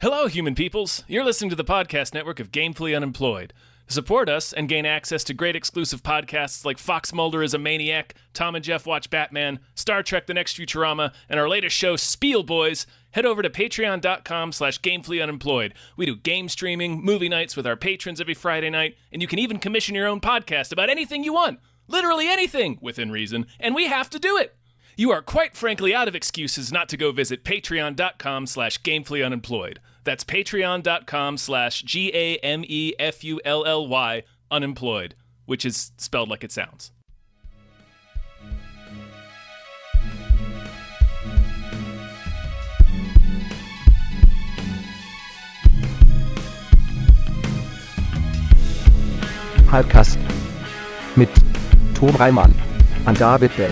Hello, human peoples. You're listening to the podcast network of Gamefully Unemployed. To support us and gain access to great exclusive podcasts like Fox Mulder is a Maniac, Tom and Jeff Watch Batman, Star Trek The Next Futurama, and our latest show, Spiel Boys, head over to patreon.com/gamefullyunemployed. We do game streaming, movie nights with our patrons every Friday night, and you can even commission your own podcast about anything you want. Literally anything, within reason, and we have to do it. You are quite frankly out of excuses not to go visit patreon.com/gamefullyunemployed. That's patreon.com/GAMEFULLY unemployed, which is spelled like it sounds. Hypecast mit Tom Reimann und David Bell.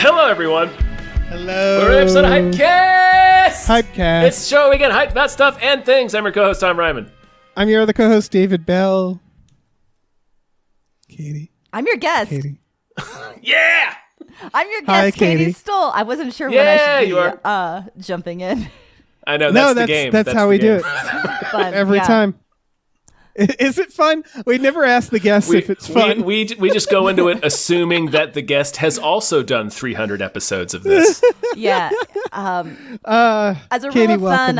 Hello, everyone. Hello. We're an episode of Hypecast. Hypecast. It's a show we get hyped about stuff and things. I'm your co-host, Tom Ryman. I'm your other co-host, David Bell. Katy. I'm your guest. Katy. Yeah. I'm your guest, Hi, Katy Katy. Stoll. I wasn't sure Yeah, when I should you be jumping in. I know, No, that's the game. that's how we do it Fun. every yeah. time. Is it fun? We never ask the guests if it's fun. We just go into it assuming that the guest has also done 300 episodes of this. Yeah. As a Katy, rule of welcome. thumb,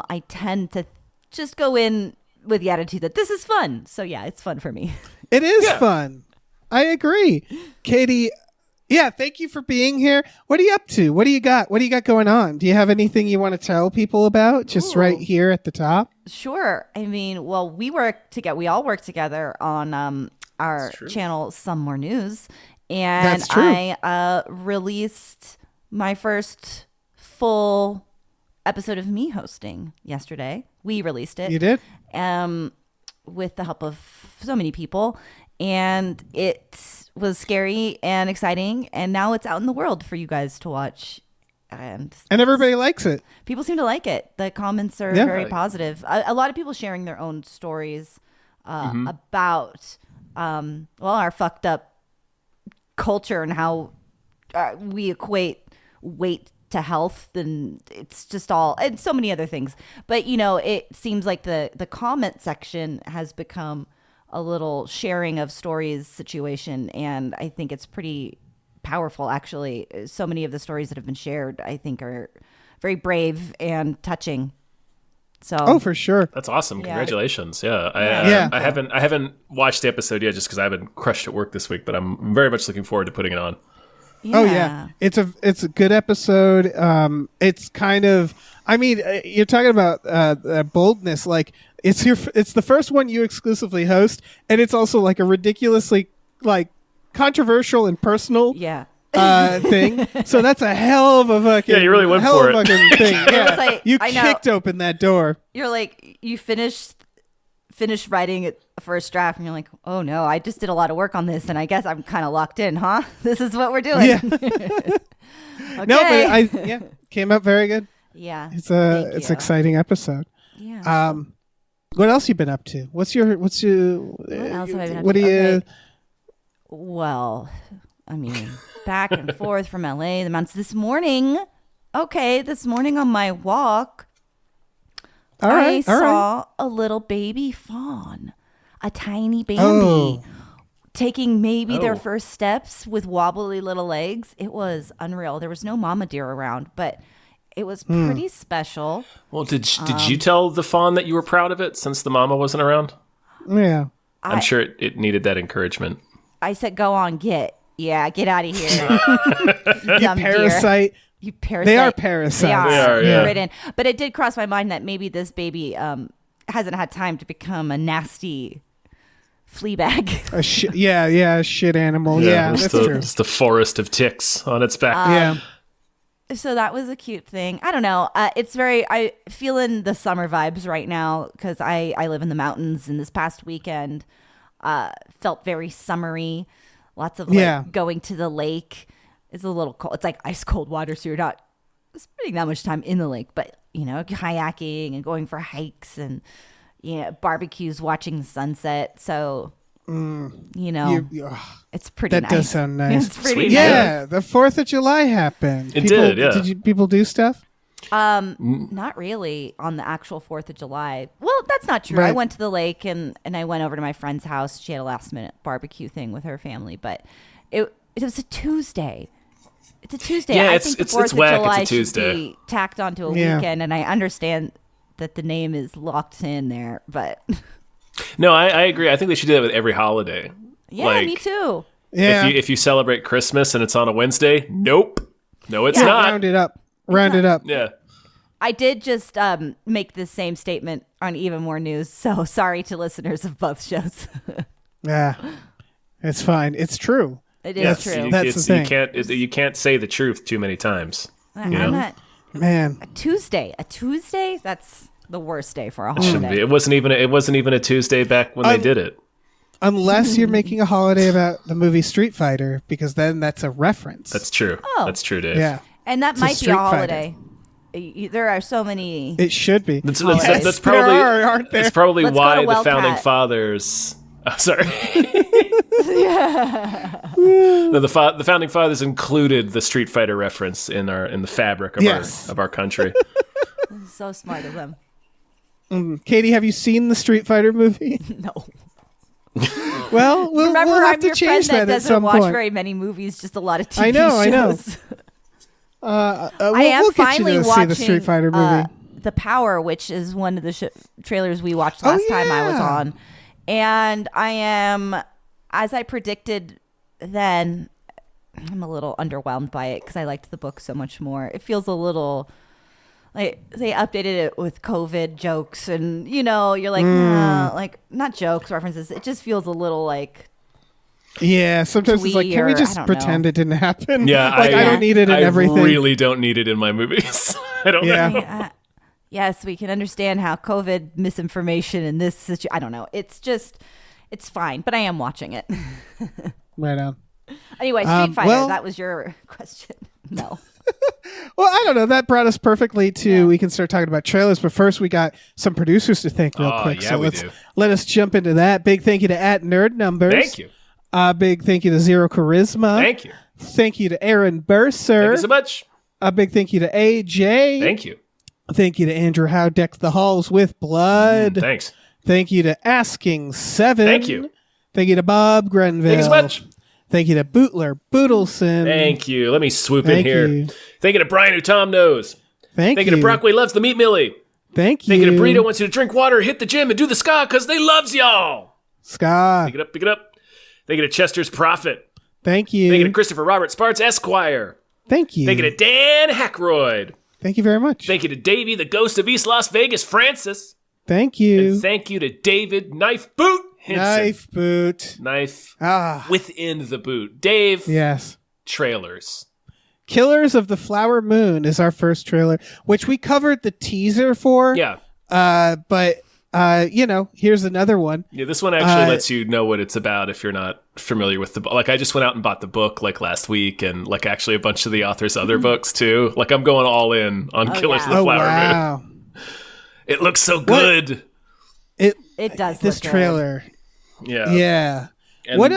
I tend to just go in with the attitude that this is fun. So yeah, it's fun for me. It is Yeah. fun. I agree. Katy, yeah, thank you for being here. What are you up to? What do you got? What do you got going on? Do you have anything you want to tell people about? Just Ooh. right here at the top? Sure. I mean, well, we all work together on our channel, Some More News. And That's true. I released my first full episode of me hosting yesterday. We released it. You did? With the help of so many people. And it was scary and exciting. And now it's out in the world for you guys to watch. And everybody likes it. people seem to like it. The comments are Yeah. very positive. A lot of people sharing their own stories about, our fucked up culture and how we equate weight to health, and it's just all, and so many other things. But, it seems like the comment section has become a little sharing of stories situation, and I think it's pretty powerful, actually. So many of the stories that have been shared, I think, are very brave and touching. So, Oh, for sure. That's awesome. Yeah. Congratulations. Yeah. Yeah. I haven't watched the episode yet just because I've been crushed at work this week, but I'm very much looking forward to putting it on. Oh yeah, it's a good episode. It's kind of, I mean, you're talking about boldness. Like it's the first one you exclusively host, and it's also like a ridiculously like controversial and personal Yeah. thing. So that's a hell of a fucking, Yeah, you really went hell for of a it. fucking thing. Yeah, was like, you I know. kicked open that door. You're like, you finished writing it first draft, and you're like, oh no, I just did a lot of work on this, and I guess I'm kind of locked in, huh? This is what we're doing. Yeah. Okay. No, but came out very good. Yeah. It's Thank it's you. exciting episode. Yeah. What else you been up to? What else have I been up to? to? Okay. Well, I mean, back and forth from LA, the mountains. This morning on my walk, I saw a little baby fawn, a tiny baby. Oh. Taking maybe their Oh. first steps with wobbly little legs. It was unreal. There was no mama deer around, but it was pretty special. Well, did you tell the fawn that you were proud of it since the mama wasn't around? Yeah. I'm sure it needed that encouragement. I said, go on, get out of here. You Dumb deer. parasite. You parasite. They are parasites. They are. They are, yeah. Right in. But it did cross my mind that maybe this baby hasn't had time to become a nasty flea bag. A shit animal. Yeah, that's true. It's the forest of ticks on its back. Yeah. So that was a cute thing. I don't know. I feel in the summer vibes right now because I live in the mountains, and this past weekend felt very summery. Lots of like going to the lake. It's a little cold. It's like ice cold water, so you're not spending that much time in the lake. But kayaking and going for hikes and barbecues, watching the sunset. So it's pretty. That does sound nice. It's pretty nice. Yeah, the 4th of July happened. It did. Yeah. Did people do stuff? Not really on the actual 4th of July. Well, that's not true. Right. I went to the lake and I went over to my friend's house. She had a last minute barbecue thing with her family, but it was a Tuesday. It's a Tuesday. Yeah, I think the 4th of whack. July it's a Tuesday. should be tacked onto a weekend, and I understand that the name is locked in there, but no, I agree. I think they should do that with every holiday. Yeah, me too. Yeah. If you celebrate Christmas and it's on a Wednesday, nope. No, it's not. Round it up. Yeah. I did just make the same statement on Even More News, so sorry to listeners of both shows. Yeah, it's fine. It's true. It is true. That's the thing. You can't say the truth too many times. I'm not. Man, A Tuesday. That's the worst day for a holiday. It shouldn't be. It wasn't even a Tuesday back when they did it. Unless you're making a holiday about the movie Street Fighter, because then that's a reference. That's true. Oh. That's true, Dave. Yeah. And that It's a might be Street a Fighter. holiday. There are so many. It should be. That's Holidays. probably aren't there? that's probably Let's go why to the founding Wellcat. fathers. Oh, sorry. No, the founding fathers included the Street Fighter reference in the fabric of our country. So smart of them. Katie, have you seen the Street Fighter movie? No. Well, Remember, we'll have I'm to your friend change that that at doesn't some watch point. very many movies, just a lot of TV I know. shows. I am we'll get finally you to watching see the Street Fighter movie. The Power, which is one of the trailers we watched last time I was on. And I am, as I predicted then, I'm a little underwhelmed by it because I liked the book so much more. It feels a little like they updated it with COVID jokes and, you're like, nah, like not jokes, references. It just feels a little like, Yeah, sometimes it's like, can we Twee or- just I don't pretend know. it didn't happen? Yeah, I don't need it in everything. I really don't need it in my movies. I don't Yeah. know. yes, we can understand how COVID misinformation in this situation. I don't know. It's just, it's fine, but I am watching it. Right on. Anyway, Street Fighter, well- that was your question. No. Well, I don't know. That brought us perfectly to we can start talking about trailers, but first we got some producers to thank real quick. Yeah, so we let's do. let us jump into that. Big thank you to @NerdNumbers. Thank you. Big thank you to Zero Charisma. Thank you. Thank you to Aaron Burser. Thank you so much. A big thank you to AJ. Thank you. Thank you to Andrew Howe decked the halls with blood. Thanks. Thank you to Asking Seven. Thank you. Thank you to Bob Grenville. Thank you so much. Thank you to Bootler Bootleson. Thank you. Let me swoop Thank in here. you. Thank you to Brian, who Tom knows. Thank Thank you to Brockway loves the meat millie. Thank you. Thank you to Burrito wants you to drink water, hit the gym, and do the ska because they loves y'all. Scott. Pick it up, pick it up. Thank you to Chester's Prophet. Thank you. Thank you to Christopher Robert Sparts Esquire. Thank you. Thank you to Dan Hackroyd. Thank you very much. Thank you to Davey, the ghost of East Las Vegas, Francis. Thank you. And thank you to David Knife Boot Henson. Knife boot. Knife Ah, within the boot. Dave, yes. trailers. Killers of the Flower Moon is our first trailer, which we covered the teaser for. Yeah. But here's another one. Yeah, this one actually lets you know what it's about if you're not familiar with the book. Like, I just went out and bought the book, like, last week, and, like, actually a bunch of the author's other books, too. Like, I'm going all in on Killers of the Oh, Flower Moon. wow. It looks so good. It does This look good. trailer. Yeah. Yeah. And What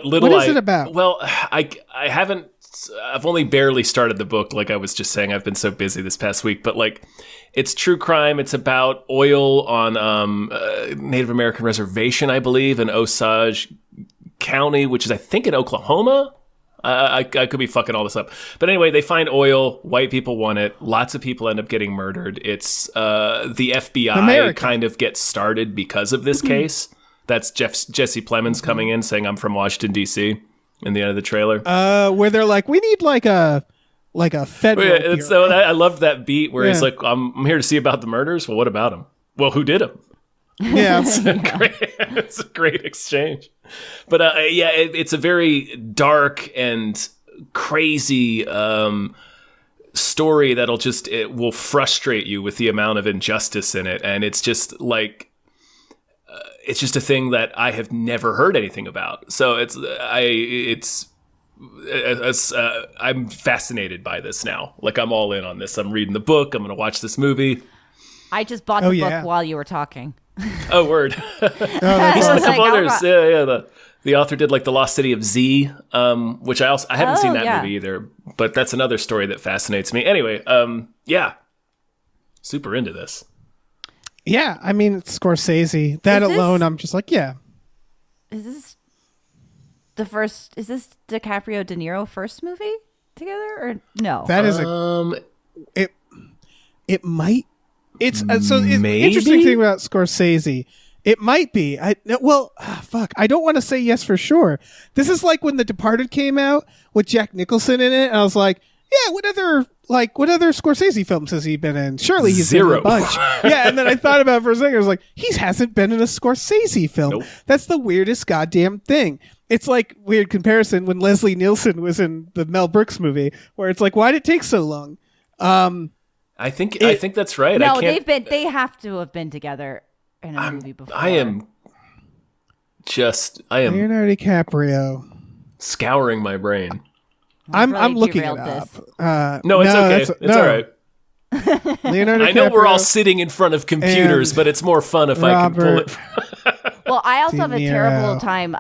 little is it about? Well, I haven't. I've only barely started the book. Like I was just saying, I've been so busy this past week. But like, it's true crime. It's about oil on Native American reservation, I believe, in Osage County, which is I think in Oklahoma. I could be fucking all this up. But anyway, they find oil. White people want it. Lots of people end up getting murdered. It's the FBI America. kind of gets started because of this case. That's Jesse Plemons coming in saying, I'm from Washington, D.C. in the end of the trailer. Where they're like, we need like a federal. Yeah, bureau. so I loved that beat where he's Yeah. like, I'm here to see about the murders. Well, what about them? Well, who did them? Yeah. It's a great exchange. But it's a very dark and crazy story it will frustrate you with the amount of injustice in it. And it's just like, it's just a thing that I have never heard anything about. So I'm fascinated by this now. Like, I'm all in on this. I'm reading the book. I'm going to watch this movie. I just bought the book while you were talking. Oh, word. He's in a couple others. Yeah. The author did like The Lost City of Z, which I haven't seen that movie either, but that's another story that fascinates me. Anyway, super into this. Yeah, I mean, it's Scorsese. That alone, I'm just like, yeah. Is this DiCaprio De Niro first movie together or no? That is it might. It's so it's interesting thing about Scorsese. It might be. Fuck. I don't want to say yes for sure. This is like when The Departed came out with Jack Nicholson in it, and I was like, yeah, what other Scorsese films has he been in? Surely he's been in a bunch. Yeah, and then I thought about it for a second. I was like, he hasn't been in a Scorsese film. Nope. That's the weirdest goddamn thing. It's like weird comparison when Leslie Nielsen was in the Mel Brooks movie, where it's like, why did it take so long? I think that's right. No, they have to have been together in a movie before. I am Leonardo DiCaprio scouring my brain. I'm looking it up. No, it's okay. It's all right. Leonardo I know DiCaprio we're all sitting in front of computers, but it's more fun if I can pull it. Well, I also have a terrible time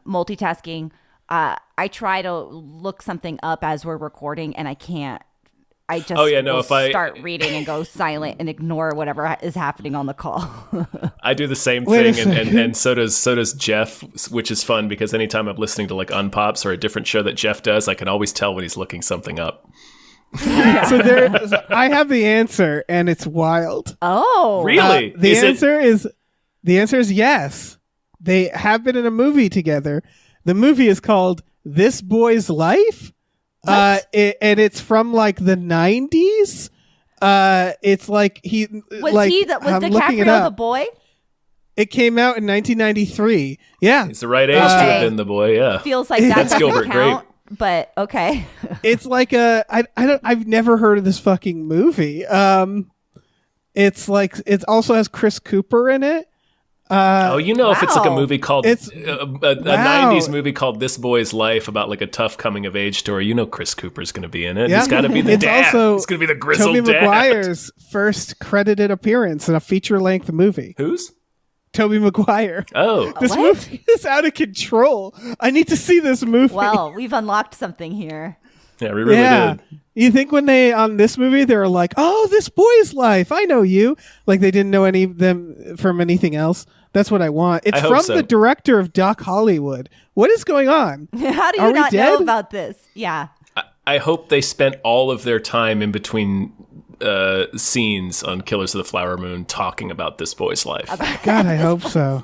multitasking. I try to look something up as we're recording, and I can't. I just start reading and go silent and ignore whatever is happening on the call. I do the same thing, and so does Jeff, which is fun because anytime I'm listening to like Unpops or a different show that Jeff does, I can always tell when he's looking something up. So I have the answer, and it's wild. Oh, really? The answer is yes. They have been in a movie together. The movie is called This Boy's Life. And it's from like the 90s. It's like was DiCaprio the boy? It came out in 1993. Yeah, he's the right age to have been the boy. Yeah, feels like that's Gilbert count, great. But okay. It's like I've never heard of this fucking movie. It's like it also has Chris Cooper in it. If it's like a movie called a 90s movie called This Boy's Life about like a tough coming of age story, Chris Cooper's going to be in it. Yeah. He's got to be the dad. He's going to be the grizzled Tobey dad. Maguire's first credited appearance in a feature-length movie. Whose? Tobey Maguire. Oh. This movie is out of control. I need to see this movie. Well, we've unlocked something here. Yeah, we really did. You think when on this movie, they were like, oh, This Boy's Life, I know you. Like they didn't know any of them from anything else. That's what I want. It's from the director of Doc Hollywood. What is going on? How do you not know about this? Yeah. I hope they spent all of their time in between scenes on Killers of the Flower Moon talking about This Boy's Life. God, I hope so.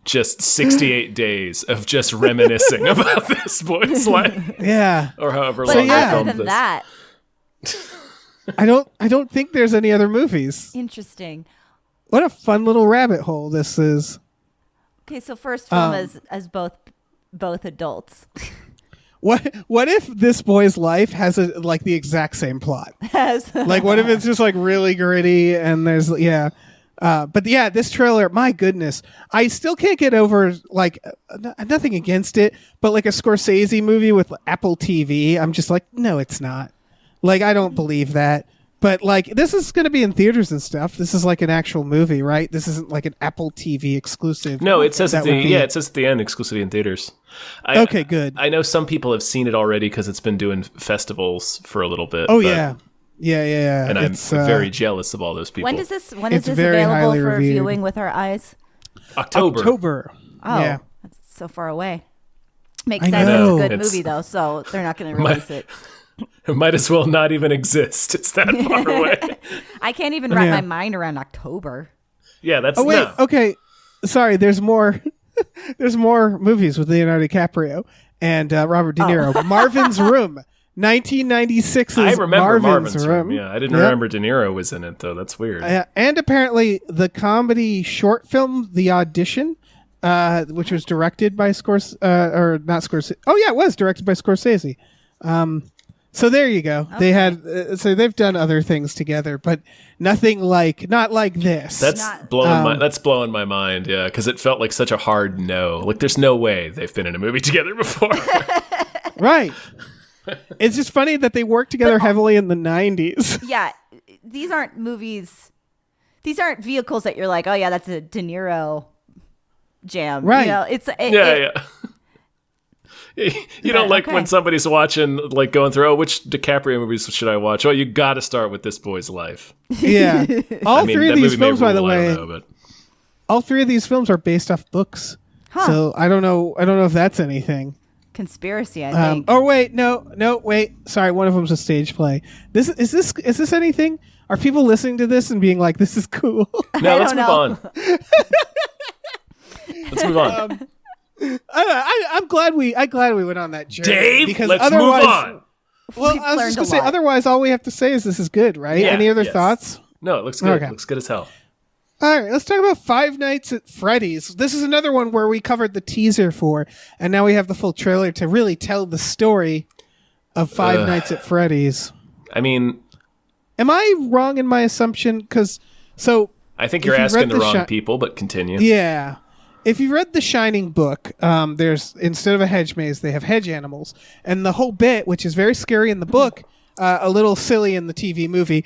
Just 68 days of just reminiscing about This Boy's Life. Yeah. Or however long they filmed this. That. I don't think there's any other movies. Interesting. What a fun little rabbit hole this is. Okay, so first film as both adults. What if This Boy's Life has the exact same plot? Like what if it's just like really gritty and there's but yeah, this trailer, my goodness, I still can't get over like nothing against it, but like a Scorsese movie with Apple TV, I'm just like, no, it's not. Like I don't believe that. But like this is going to be in theaters and stuff. This is like an actual movie, right? This isn't like an Apple TV exclusive. No, it says it says at the end, exclusively in theaters. Okay, good. I know some people have seen it already because it's been doing festivals for a little bit. Oh yeah. And I'm very jealous of all those people. When is this available for viewing with our eyes? October. Oh, yeah. That's so far away. Makes sense. It's a good movie though, so they're not going to release it. It might as well not even exist. It's that far away. I can't even wrap my mind around October. Yeah, that's. Oh wait, okay. Sorry, there's more. There's more movies with Leonardo DiCaprio and Robert De Niro. Marvin's Room, 1996's I remember Marvin's Room. Yeah, I didn't remember De Niro was in it though. That's weird. And apparently the comedy short film The Audition, which was directed by Scorsese, or not Scorsese. Oh yeah, it was directed by Scorsese. So there you go. Okay. They had so they've done other things together, but not like this. That's blowing my mind, yeah, because it felt like such a hard no. Like, there's no way they've been in a movie together before. Right. It's just funny that they worked together heavily in the 90s. Yeah, these aren't movies. These aren't vehicles that you're like, oh yeah, that's a De Niro jam. Right. You know, Yeah. You don't like when somebody's watching, like going through, which DiCaprio movies should I watch? Oh, you got to start with This Boy's Life. Yeah. All three of these films, by the way, I don't know, but all three of these films are based off books. Huh. So I don't know if that's anything. Conspiracy, I think. Oh wait, no, wait. Sorry, one of them's a stage play. Is this anything? Are people listening to this and being like, "This is cool"? No, let's move on. Let's move on. I'm glad we went on that journey. Dave, because let's otherwise, move on. Well, We've I was learned just a gonna say, lot. otherwise, all we have to say is this is good, right? Yeah, Any other yes. thoughts? No, it looks good. Okay. It looks good as hell. All right, let's talk about Five Nights at Freddy's. This is another one where we covered the teaser for, and now we have the full trailer to really tell the story of Five Nights at Freddy's. I mean, am I wrong in my assumption? I think you're asking the wrong people, but continue. Yeah. If you read the Shining book, there's instead of a hedge maze, they have hedge animals. And the whole bit, which is very scary in the book, a little silly in the TV movie,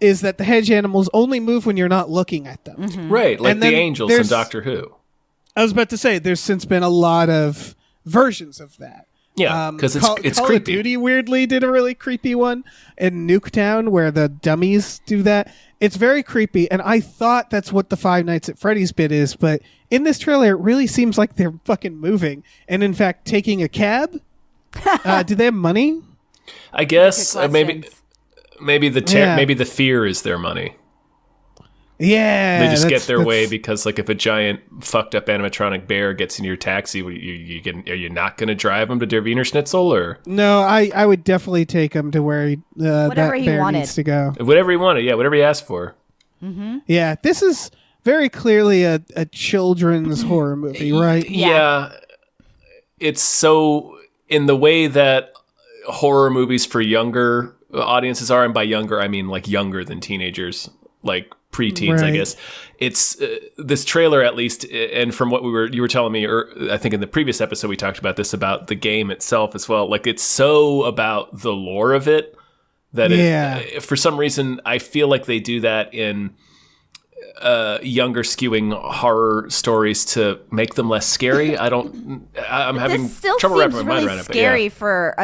is that the hedge animals only move when you're not looking at them. Mm-hmm. Right, like And the then angels in there's- Doctor Who. I was about to say, there's since been a lot of versions of that. Yeah, because it's Call of creepy. Duty weirdly did a really creepy one in Nuketown where the dummies do that. It's very creepy, and I thought that's what the Five Nights at Freddy's bit is, but in this trailer, it really seems like they're fucking moving, and in fact, taking a cab. Do they have money? I guess Good maybe questions. maybe the fear is their money. Yeah, They just get their way because, like, if a giant fucked up animatronic bear gets in your taxi, are you not going to drive them to Der Wiener Schnitzel or No, I would definitely take him to where Whatever that he bear wanted. needs to go. whatever he wanted? Yeah, whatever he asked for. Yeah, this is very clearly a children's horror movie, right? Yeah, it's so in the way that horror movies for younger audiences are, and by younger I mean like younger than teenagers, like preteens, I Right. guess. It's this trailer, at least, and from what you were telling me, I think in the previous episode we talked about this, about the game itself as well. Like, it's so about the lore of it that for some reason I feel like they do that in younger skewing horror stories to make them less scary. I'm having This still trouble seems wrapping my mind really around it. But scary yeah. for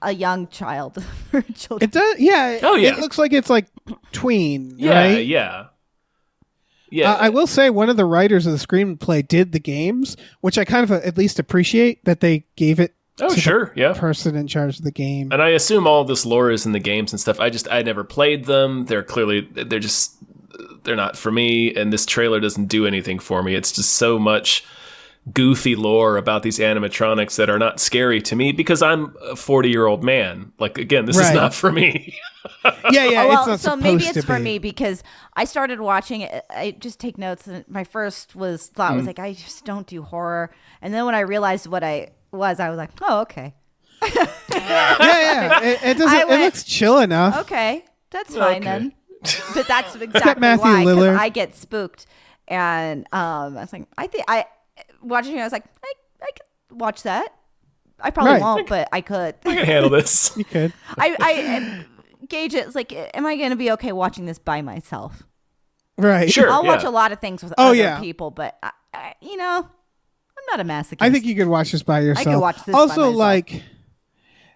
a young child. For children. It does. Yeah. Oh, yeah. It looks like it's like tween. Yeah, right? yeah. I will say one of the writers of the screenplay did the games, which I kind of at least appreciate that they gave it Oh, to sure, yeah. the person in charge of the game. And I assume all this lore is in the games and stuff. I never played them. They're not for me, and this trailer doesn't do anything for me. It's just so much goofy lore about these animatronics that are not scary to me because I'm a 40-year-old man. Like, again, this is Right. not for me. Yeah, Oh, it's not so maybe supposed it's to for be. me because I started watching it. I just take notes. And my first thought was like, I just don't do horror. And then when I realized what I was like, oh, okay. Yeah. It doesn't. It went- looks chill enough. Okay, that's fine Okay. then. But that's exactly Matthew why, 'cause Lillard. I get spooked. And I was like, I watching it, I was like, I could watch that. I probably Right. won't, but I could. I can handle this. You could. I gauge it. It's like, am I going to be okay watching this by myself? Right. Sure. I'll watch yeah. a lot of things with Oh, other yeah. people, but I'm not a masochist. I think you could watch this by yourself. watch this by also, myself. like,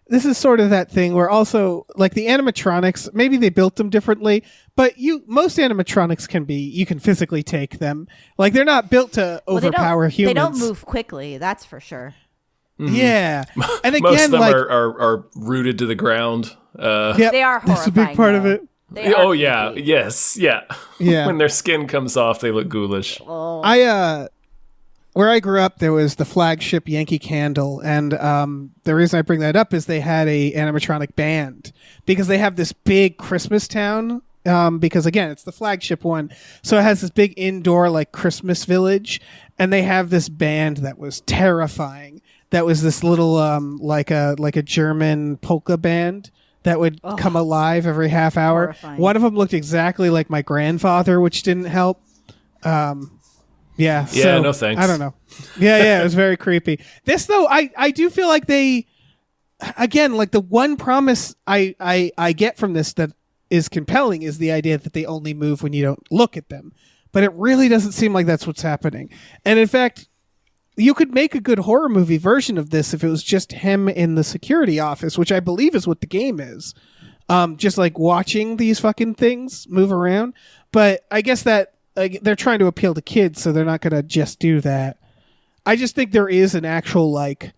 this is sort of that thing where also, like, the animatronics, maybe they built them differently, but most animatronics you can physically take them. Like, they're not built to Well, overpower humans. They don't move quickly, that's for sure. Yeah. And again, Most of them like, are rooted to the ground. yep, They are that's a big horrifying, part of though. it. They are Oh, yeah. creepy. Yes. Yeah. Yeah. When their skin comes off, they look ghoulish. Where I grew up, there was the flagship Yankee Candle, and the reason I bring that up is they had a animatronic band because they have this big Christmas town. Because again, it's the flagship one, so it has this big indoor like Christmas village, and they have this band that was terrifying. that was this little like a German polka band that would come alive every half hour. Horrifying. One of them looked exactly like my grandfather, which didn't help. Yeah, so, no thanks. I don't know. Yeah, it was very creepy. This though, I do feel like they, again, like the one promise I get from this that is compelling is the idea that they only move when you don't look at them. But it really doesn't seem like that's what's happening. And in fact, you could make a good horror movie version of this if it was just him in the security office, which I believe is what the game is. Just like watching these fucking things move around. But I guess that they're trying to appeal to kids, so they're not going to just do that. I just think there is an actual like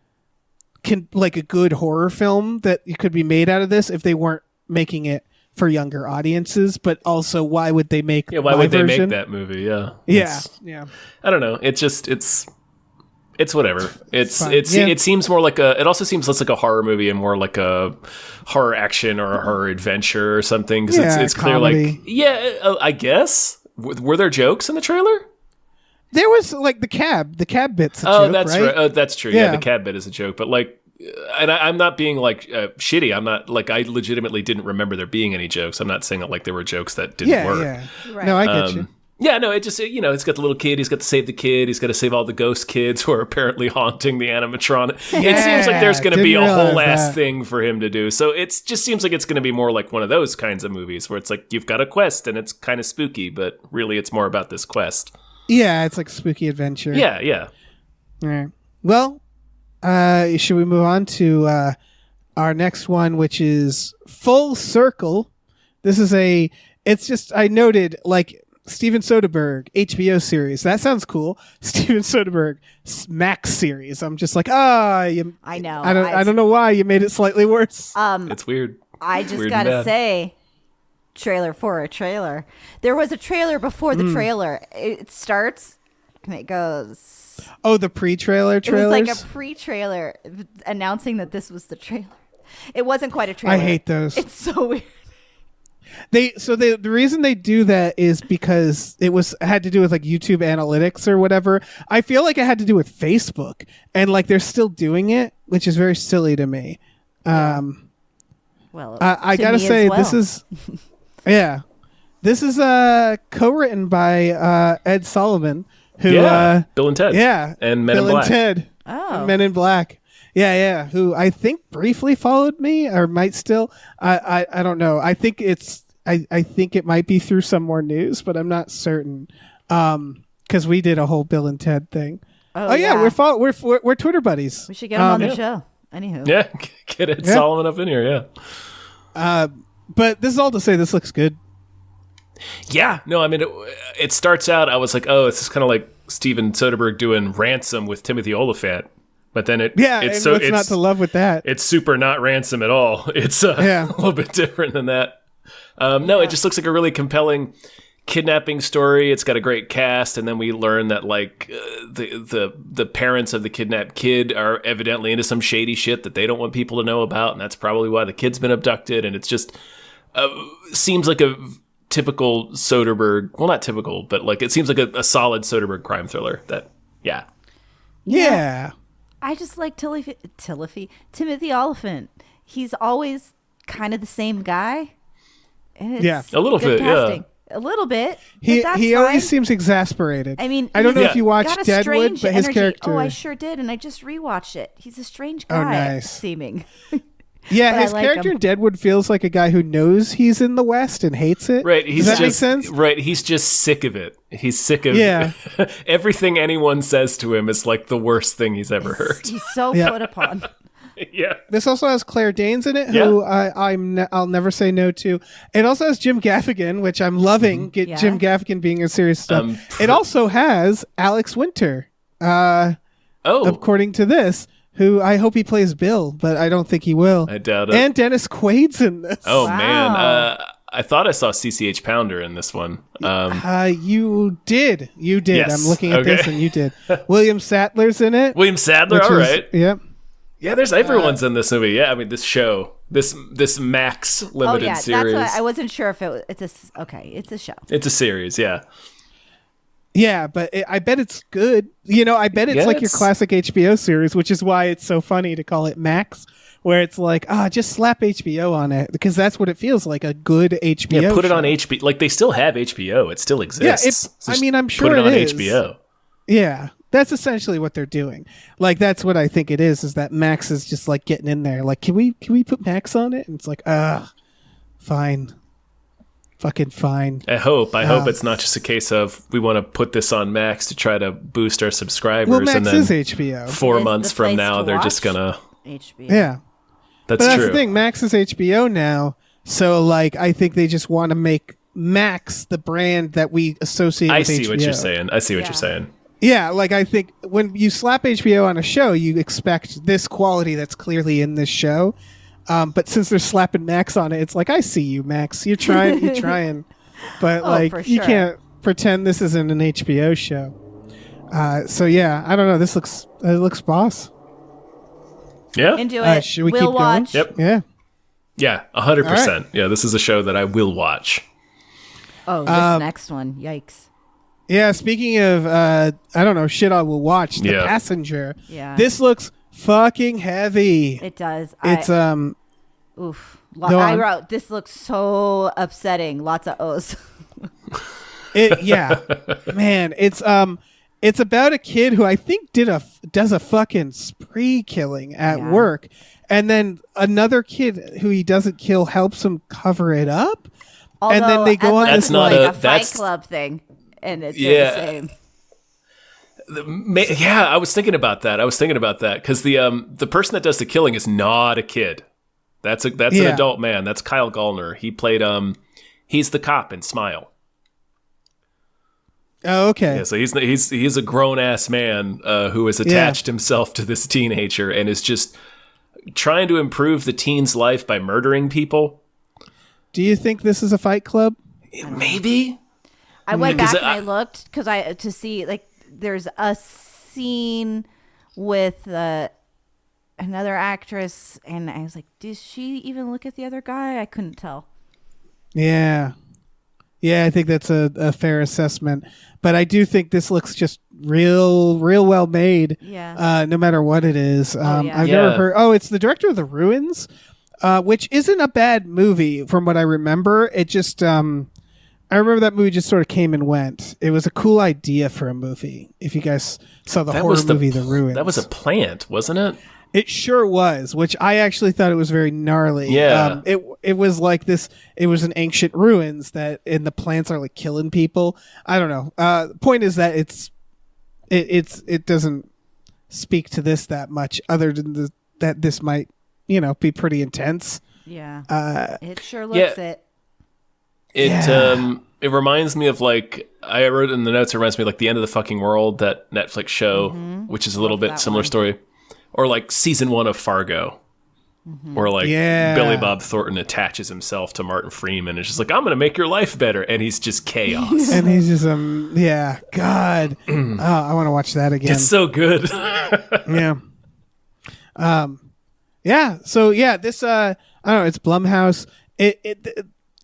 a good horror film that could be made out of this if they weren't making it for younger audiences. But also, why would they make? Yeah, why would they make that movie? Yeah, yeah. I don't know. It's just it's whatever. It seems more like it also seems less like a horror movie and more like a horror action or a horror adventure or something. Because it's clear, like I guess. Were there jokes in the trailer? There was like the cab bit's a joke, that's right? Oh, that's true. Yeah, the cab bit is a joke. But like, and I'm not being like shitty. I'm not like, I legitimately didn't remember there being any jokes. I'm not saying that like there were jokes that didn't work. Yeah, right. No, I get you. Yeah, no, it just, it's got the little kid. He's got to save the kid. He's got to save all the ghost kids who are apparently haunting the animatronic. It seems like there's going to be a whole ass thing for him to do. So it just seems like it's going to be more like one of those kinds of movies where it's like you've got a quest and it's kind of spooky, but really it's more about this quest. Yeah, it's like spooky adventure. Yeah. All right. Well, should we move on to our next one, which is Full Circle? This is I noted like Steven Soderbergh HBO series. That sounds cool. Steven Soderbergh Max series. I'm just like, I know. I don't know why you made it slightly worse. It's weird. I just gotta say, trailer for a trailer. There was a trailer before the trailer. It starts and it goes. Oh, the pre-trailer trailers? It was like a pre-trailer announcing that this was the trailer. It wasn't quite a trailer. I hate those. It's so weird. The reason they do that is because it had to do with like YouTube analytics or whatever. I feel like it had to do with Facebook, and like they're still doing it, which is very silly to me. Well, I gotta say, this is co-written by Ed Solomon, who Bill and Ted, and Men in Black. Ted, Men in Black. Yeah, who I think briefly followed me or might still. I don't know. I think I think it might be through some more news, but I'm not certain. Because we did a whole Bill and Ted thing. Oh yeah, we're Twitter buddies. We should get him on the show. Anywho. Yeah, get Ed Solomon up in here, But this is all to say this looks good. Yeah. No, I mean, it starts out, I was like, oh, this is kind of like Steven Soderbergh doing Ransom with Timothy Olyphant. But then it's what's not to love with that? It's super not Ransom at all. It's a little bit different than that. It just looks like a really compelling kidnapping story. It's got a great cast, and then we learn that like the parents of the kidnapped kid are evidently into some shady shit that they don't want people to know about, and that's probably why the kid's been abducted. And it's just seems like a typical Soderbergh. Well, not typical, but like it seems like a solid Soderbergh crime thriller. Yeah. I just like Timothy Olyphant. He's always kind of the same guy. And it's a little bit, casting. A little bit. He always seems exasperated. I mean, I don't know if you watched Deadwood, but his character. Oh, I sure did, and I just rewatched it. He's a strange guy, nice. Seeming. Yeah, his character in Deadwood feels like a guy who knows he's in the West and hates it. Right. Does that make sense? Right. He's just sick of it. He's sick of everything anyone says to him is like the worst thing he's ever heard. He's so put upon. Yeah. This also has Claire Danes in it, who I'll never say no to. It also has Jim Gaffigan, which I'm loving. Jim Gaffigan being in serious stuff. It also has Alex Winter. According to this. Who I hope he plays Bill, but I don't think he will. I doubt it. And Dennis Quaid's in this. Oh, man. I thought I saw CCH Pounder in this one. You did. Yes. I'm looking at this, and you did. William Sadler's in it. William Sadler, all right. Yep. Yeah, there's everyone's in this movie. Yeah, I mean, this show, this Max limited series. That's why I wasn't sure if it's a show. It's a series, yeah. Yeah, but I bet it's good. I bet it's like your classic HBO series, which is why it's so funny to call it Max, where it's like, just slap HBO on it, because that's what it feels like, a good HBO Yeah, put it show. on HBO. Like, they still have HBO. It still exists. Yeah, I'm sure put it on is. HBO. Yeah, that's essentially what they're doing. Like, that's what I think it is that Max is just like getting in there. Like, can we put Max on it? And it's like, fine. Fucking fine. I hope it's not just a case of we want to put this on Max to try to boost our subscribers. Well, Max and then is HBO. 4 months from now, they're just gonna. HBO. Yeah, that's true. That's true. the thing. Max is HBO now, so like I think they just want to make Max the brand that we associate with HBO. I see what you're saying. Yeah, like I think when you slap HBO on a show, you expect this quality that's clearly in this show. But since they're slapping Max on it, it's like, I see you, Max. You're trying. But you can't pretend this isn't an HBO show. So yeah, I don't know. It looks boss. Yeah. Into it. Should we we'll keep watch. going? Yep. Yeah, 100%. Right. Yeah, this is a show that I will watch. Oh, this next one. Yikes. Yeah, speaking of, I don't know, shit I will watch, The Passenger. Yeah. This looks fucking heavy. It does. It's, Oof. I wrote, this looks so upsetting. Lots of O's. Man, it's about a kid who I think does a fucking spree killing at work, and then another kid who he doesn't kill helps him cover it up. Although, and then they go on. That's like not a Fight Club thing, and it's the same. Yeah, I was thinking about that because the person that does the killing is not a kid. That's an adult man. That's Kyle Gallner. He played he's the cop in Smile. Oh, okay. Yeah, so he's a grown ass man who has attached himself to this teenager and is just trying to improve the teen's life by murdering people. Do you think this is a Fight Club? Maybe. I went back and I looked to see, like, there's a scene with another actress, and I was like, did she even look at the other guy? I couldn't tell. Yeah, I think that's a fair assessment. But I do think this looks just real well made. Yeah. No matter what it is. I've never heard. Oh, it's the director of The Ruins, which isn't a bad movie from what I remember. It just I remember that movie just sort of came and went. It was a cool idea for a movie. If you guys saw the horror movie The Ruins. That was a plant, wasn't it? It sure was, which I actually thought it was very gnarly. Yeah. It was like this. It was an ancient ruins and the plants are like killing people. I don't know. Point is that it doesn't speak to this that much, other than that this might be pretty intense. Yeah. It sure looks it. It reminds me of, like, I wrote in the notes, it reminds me of, like, The End of the Fucking World, that Netflix show, which is a little bit similar story. Or, like, season 1 of Fargo, where, like, Billy Bob Thornton attaches himself to Martin Freeman and is just like, I'm going to make your life better. And he's just chaos. And he's just, God. I want to watch that again. It's so good. Yeah. So, this, I don't know, it's Blumhouse.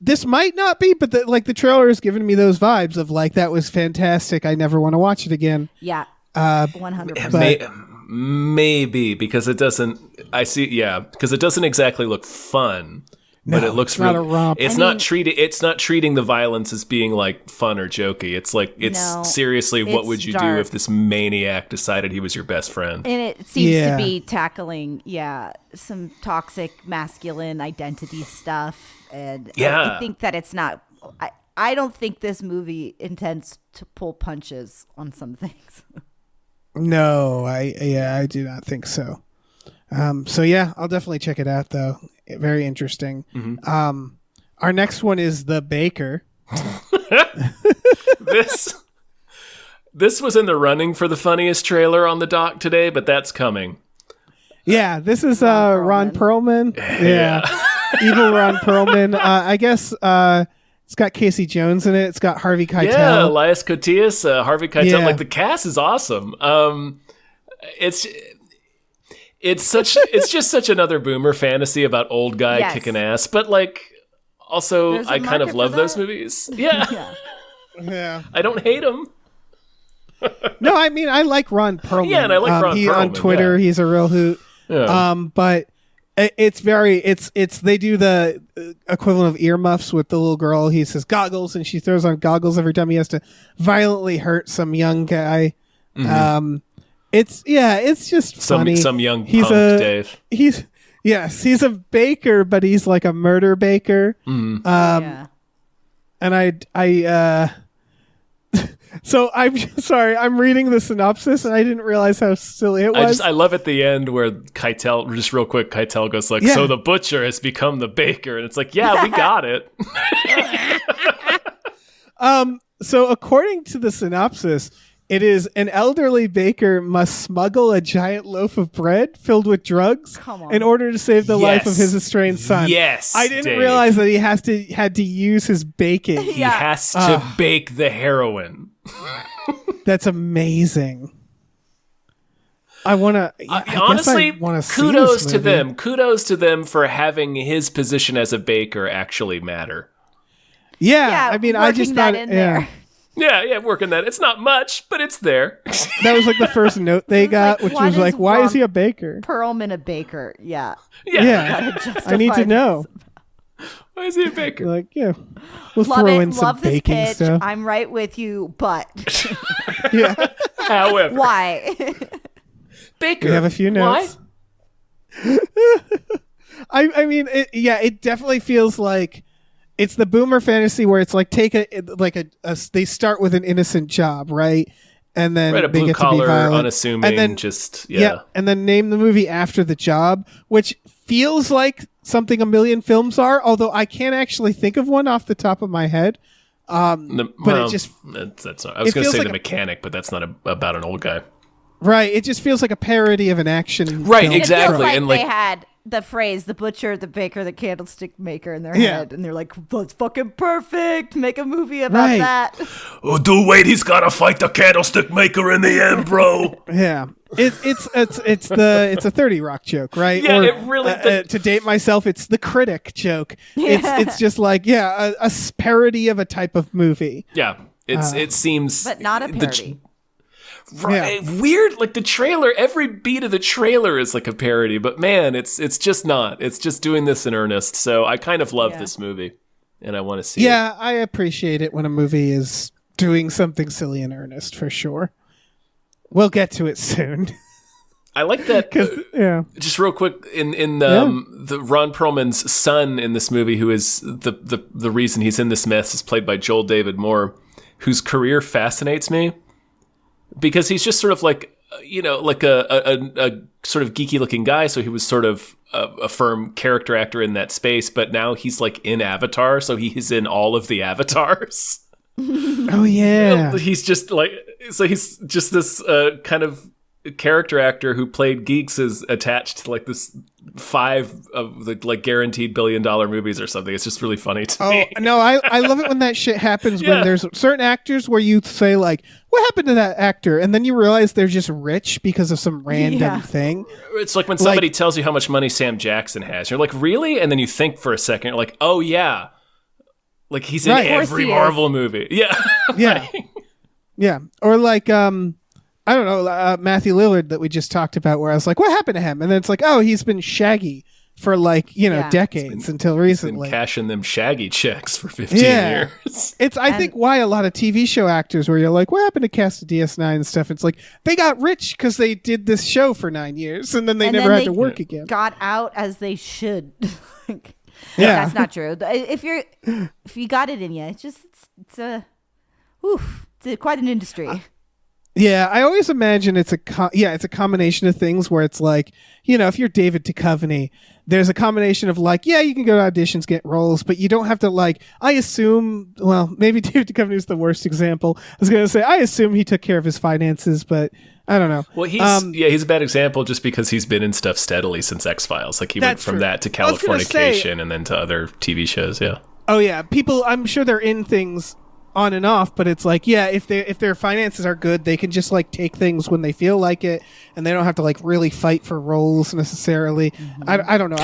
This might not be, but the trailer is giving me those vibes of, like, that was fantastic. I never want to watch it again. Yeah. 100%. Maybe because it doesn't. Because it doesn't exactly look fun, but it looks not a romp. It's not treating the violence as being like fun or jokey. It's like seriously, what would you do if this maniac decided he was your best friend? And it seems to be tackling some toxic masculine identity stuff, and I think that it's not. I don't think this movie intends to pull punches on some things. No, I do not think so. I'll definitely check it out though. Very interesting. Mm-hmm. Our next one is The Baker. This was in the running for the funniest trailer on the dock today, but that's coming. Yeah, this is Ron Perlman. Yeah. Evil Ron Perlman. I guess it's got Casey Jones in it. It's got Harvey Keitel. Yeah, Elias Koteas, Harvey Keitel. Yeah. Like, the cast is awesome. It's just such another boomer fantasy about old guy kicking ass. But, like, also I kind of love those movies. Yeah. Yeah. I don't hate them. No, I mean I like Ron Perlman. Yeah, and I like Ron Perlman. On Twitter, he's a real hoot. Yeah. But it's they do the equivalent of earmuffs with the little girl. He says goggles, and she throws on goggles every time he has to violently hurt some young guy. Mm-hmm. It's just funny. Some young punk, Dave. He's a baker, but he's like a murder baker. Yeah. And so I'm sorry, I'm reading the synopsis and I didn't realize how silly it was. I love at the end where Keitel, just real quick, Keitel goes like, so the butcher has become the baker. And it's like, yeah, we got it. So according to the synopsis, it is an elderly baker must smuggle a giant loaf of bread filled with drugs in order to save the life of his estranged son. Yes, I didn't Dave. realize that he had to use his baking. He has to bake the heroin. That's amazing. Honestly, kudos to them. Kudos to them for having his position as a baker actually matter. Yeah, I mean, I just thought there. Yeah, working that. It's not much, but it's there. That was like the first note they got, which was like, why is he a baker? Perlman a baker, yeah. I need to know. Why is he a baker? Like, we'll throw in some baking pitch. stuff. I'm right with you, but However, why? Baker. We have a few notes. Why? I mean, it definitely feels like it's the boomer fantasy where it's like they start with an innocent job, right? And then a they blue get collar, to be violent. unassuming, and then, and then name the movie after the job, which feels like something a million films are, although I can't actually think of one off the top of my head. It just that's not, I was going to say The Mechanic, but that's not about an old guy. Right, it just feels like a parody of an action right, film. exactly. It feels like and they had the phrase, the butcher, the baker, the candlestick maker in their head, and they're like, that's fucking perfect, make a movie about that. Oh, wait, he's gotta fight the candlestick maker in the end, bro. Yeah. It's a 30 Rock joke, right? Yeah, or, it really to date myself, it's the critic joke. It's just like a parody of a type of movie. Yeah, it seems, but not a parody. Right, weird. Like the trailer, every beat of the trailer is like a parody, but man, it's just not. It's just doing this in earnest. So I kind of love this movie, and I want to see it. Yeah, I appreciate it when a movie is doing something silly in earnest, for sure. We'll get to it soon. I like that. Just real quick, in the Ron Perlman's son in this movie, who is the reason he's in this mess, is played by Joel David Moore, whose career fascinates me. Because he's just sort of like, like a sort of geeky looking guy. So he was sort of a firm character actor in that space. But now he's like in Avatar. So he's in all of the Avatars. Oh, yeah. He's just like, so he's just this kind of character actor who played geeks is attached to like this 5 of the like guaranteed $1 billion movies or something. It's just really funny to me. Oh no, I love it when that shit happens when there's certain actors where you say like, what happened to that actor? And then you realize they're just rich because of some random thing. It's like when somebody tells you how much money Sam Jackson has. You're like, really? And then you think for a second, you're like, oh yeah. Like he's in every Marvel movie. Yeah. Yeah. Yeah. Or like I don't know, Matthew Lillard that we just talked about, where I was like, what happened to him? And then it's like, oh, he's been Shaggy for like, decades until recently. Been cashing them Shaggy checks for 15 years. It's, I think, why a lot of TV show actors where you're like, what happened to cast of DS9 and stuff? It's like, they got rich because they did this show for 9 years and then they never had to work again. Got out as they should. That's not true. If you got it in you, it's quite an industry. Yeah, I always imagine it's a combination of things where it's like, if you're David Duchovny, there's a combination of like, you can go to auditions, get roles, but you don't have to like, I assume, well, maybe David Duchovny is the worst example. I was going to say, I assume he took care of his finances, but I don't know. Well, he's a bad example just because he's been in stuff steadily since X-Files. Like he went from that to Californication and then to other TV shows, Oh yeah, people, I'm sure they're in things on and off, but it's like, if their finances are good, they can just like take things when they feel like it, and they don't have to like really fight for roles necessarily. I don't know.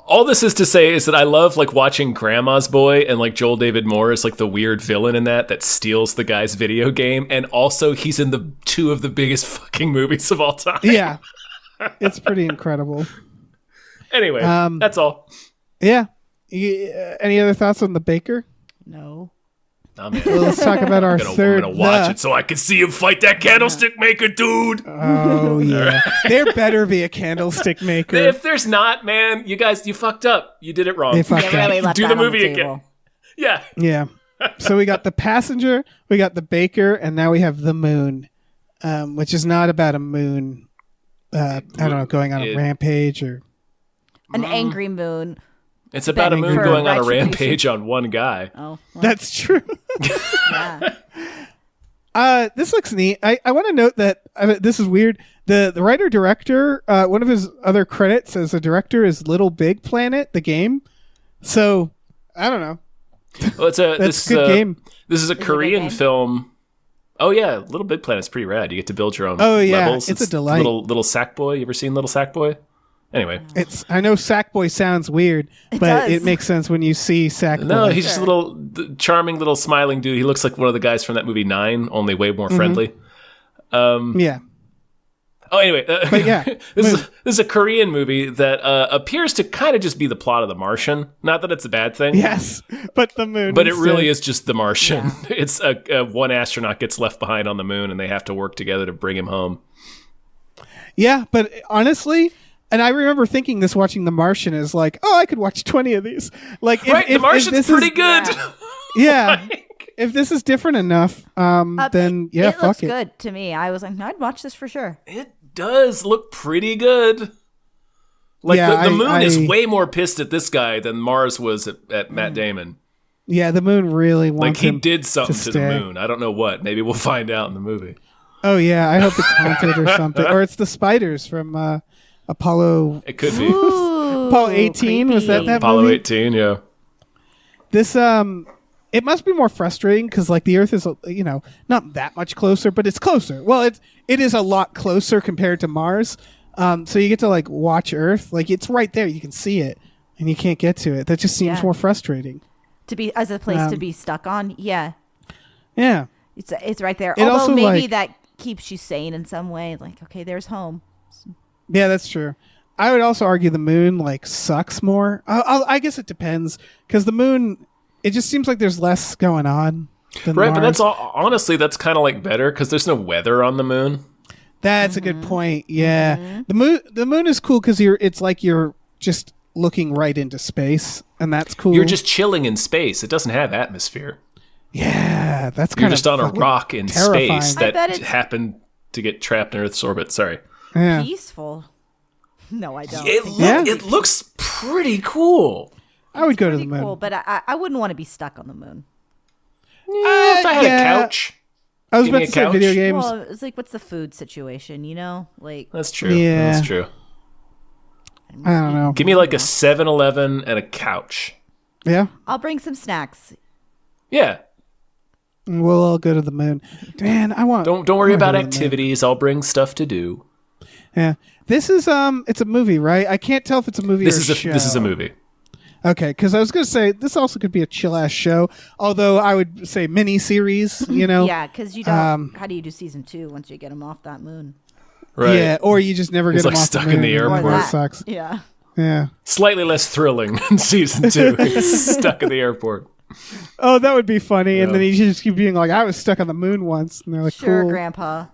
All this is to say is that I love like watching Grandma's Boy, and like Joel David Moore is like the weird villain in that steals the guy's video game, and also he's in the two of the biggest fucking movies of all time. Yeah, it's pretty incredible. Anyway, that's all. Yeah. Any other thoughts on the baker? No. Oh, man. Well, let's talk about our third. I'm gonna watch it so I can see him fight that candlestick maker, dude. Oh yeah, there better be a candlestick maker. If there's not, man, you guys, you fucked up. You did it wrong. They fucked They up. really left Do that the on movie again. table. Yeah. Yeah. So we got the passenger, we got the baker, and now we have the moon, which is not about a moon. I don't know, going on a rampage or An angry moon. It's about a moon For going on a retribution. rampage on one guy. Oh, well, That's true. yeah. This looks neat. I want to note that this is weird. The writer director, one of his other credits as a director is Little Big Planet, the game. So I don't know. Well, That's a good game. This is a it a good Korean game? film. Oh yeah, Little Big Planet's pretty rad. You get to build your own Oh, yeah, levels. it's a delight. Little Sackboy. You ever seen Little Sackboy? Anyway. I know Sackboy sounds weird, but does. it makes sense when you see Sackboy. No, he's just a little charming little smiling dude. He looks like one of the guys from that movie 9, only way more friendly. Yeah. Oh, anyway, But yeah, this is a Korean movie that appears to kind of just be the plot of The Martian. Not that it's a bad thing. Yes, but the moon. But it instead. really is just The Martian. It's one astronaut gets left behind on the moon, and they have to work together to bring him home. Yeah, but honestly, and I remember thinking this watching The Martian is like, oh, I could watch 20 of these. Like, Right, The Martian's pretty good. Yeah. If this is different enough, then yeah, it fuck looks it. good to me. I was like, I'd watch this for sure. It does look pretty good. Like, Yeah, the moon is I- way more pissed at this guy than Mars was at Matt Damon. Yeah, the moon really Like, wants he him did something to the stay. moon. I don't know what. Maybe we'll find out in the movie. Oh yeah, I hope it's haunted or something, or it's the spiders from Apollo. It could be. Ooh, Apollo 18 was creepy. that Apollo movie? 18, yeah. This it must be more frustrating because like the Earth is not that much closer, but it's closer. Well, it is a lot closer compared to Mars. So you get to like watch Earth, like it's right there, you can see it, and you can't get to it. That just seems Yeah. more frustrating. To be as a place to be stuck on. Yeah, Yeah. it's right there. It Although also, maybe like- that keeps you sane in some way. Like, okay, there's home. Yeah, that's true. I would also argue the moon like sucks more. I guess it depends because the moon, it just seems like there's less going on. Than Right, but Mars. that's all. Honestly, that's kind of like better because there's no weather on the moon. That's a good point. Yeah, the moon is cool because it's like you're just looking right into space, and that's cool. You're just chilling in space. It doesn't have atmosphere. yeah, that's You're kind just of on a fucking rock in terrifying. space I bet that it's- happened to get trapped in Earth's orbit. Sorry. Yeah. Peaceful. No, I don't. It looks pretty cool. I would go to the Pretty moon. cool, but I wouldn't want to be stuck on the moon. If I had yeah. a couch. I was give me about to a say couch. video games. Well, it's like, what's the food situation? You know, like That's true. Yeah. That's true. I don't know. Give me like a 7-Eleven and a couch. Yeah, I'll bring some snacks. Yeah. we'll all go to the moon. Man, I want. Don't worry I wanna about go to the moon. activities. I'll bring stuff to do. Yeah, this is it's a movie, right? I can't tell if it's a movie This or is a show. this is a movie. Okay, because I was going to say this also could be a chill ass show, although I would say mini series. You know, Yeah, because you don't. How do you do season 2 once you get them off that moon? Right. yeah, or you just never He's, get them like, off stuck the in moon, the or airport. that sucks. Yeah. Yeah. Slightly less thrilling in season 2. He's stuck in the airport. Oh, that would be funny. And Yeah. then you just keep being like, I was stuck on the moon once, and they're like, Sure, cool. Grandpa.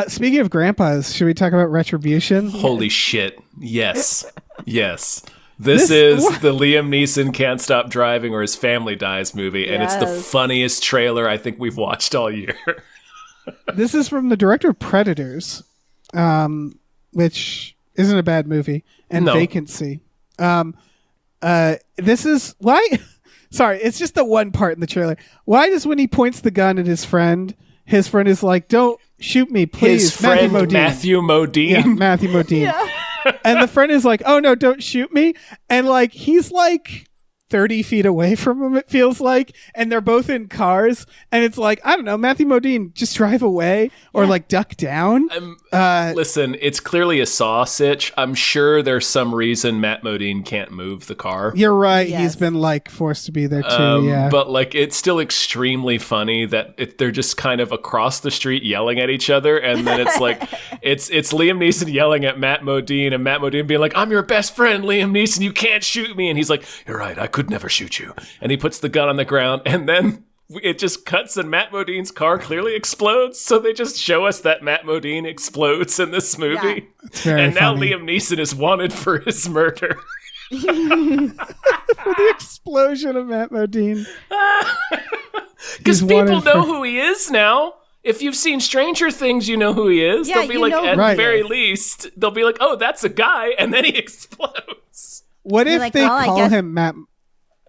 Speaking of grandpas, should we talk about Retribution? Holy shit. Yes. Yes. This is the Liam Neeson Can't Stop Driving or His Family Dies movie, and it's the Yes. funniest trailer I think we've watched all year. This is from the director of Predators, which isn't a bad movie, and No. Vacancy. This is why. Sorry, it's just the one part in the trailer. Why does when he points the gun at his friend is like, "Don't shoot me, please." His friend Matthew Modine. Yeah, Matthew Modine. And the friend is like, "Oh no, don't shoot me!" And like he's like 30 feet away from him, it feels like, and they're both in cars, and it's like, I don't know, Matthew Modine, just drive away or like duck down. Listen, it's clearly a Saw sitch. I'm sure there's some reason Matt Modine can't move the car. You're right. Yes. He's been like forced to be there too. Yeah. But like, it's still extremely funny that they're just kind of across the street yelling at each other, and then it's like, it's Liam Neeson yelling at Matt Modine, and Matt Modine being like, "I'm your best friend, Liam Neeson. You can't shoot me." And he's like, "You're right. I could never shoot you." And he puts the gun on the ground, and then it just cuts, and Matt Modine's car clearly explodes. So they just show us that Matt Modine explodes in this movie. Yeah. And now funny. Liam Neeson is wanted for his murder. For the explosion of Matt Modine. Because He's people wanted know for- who he is now. If you've seen Stranger Things, you know who he is. Yeah, They'll be you like, know at who the he very is. least, they'll be like, "Oh, that's a guy," and then he explodes. What if like, they well, I call guess- him Matt?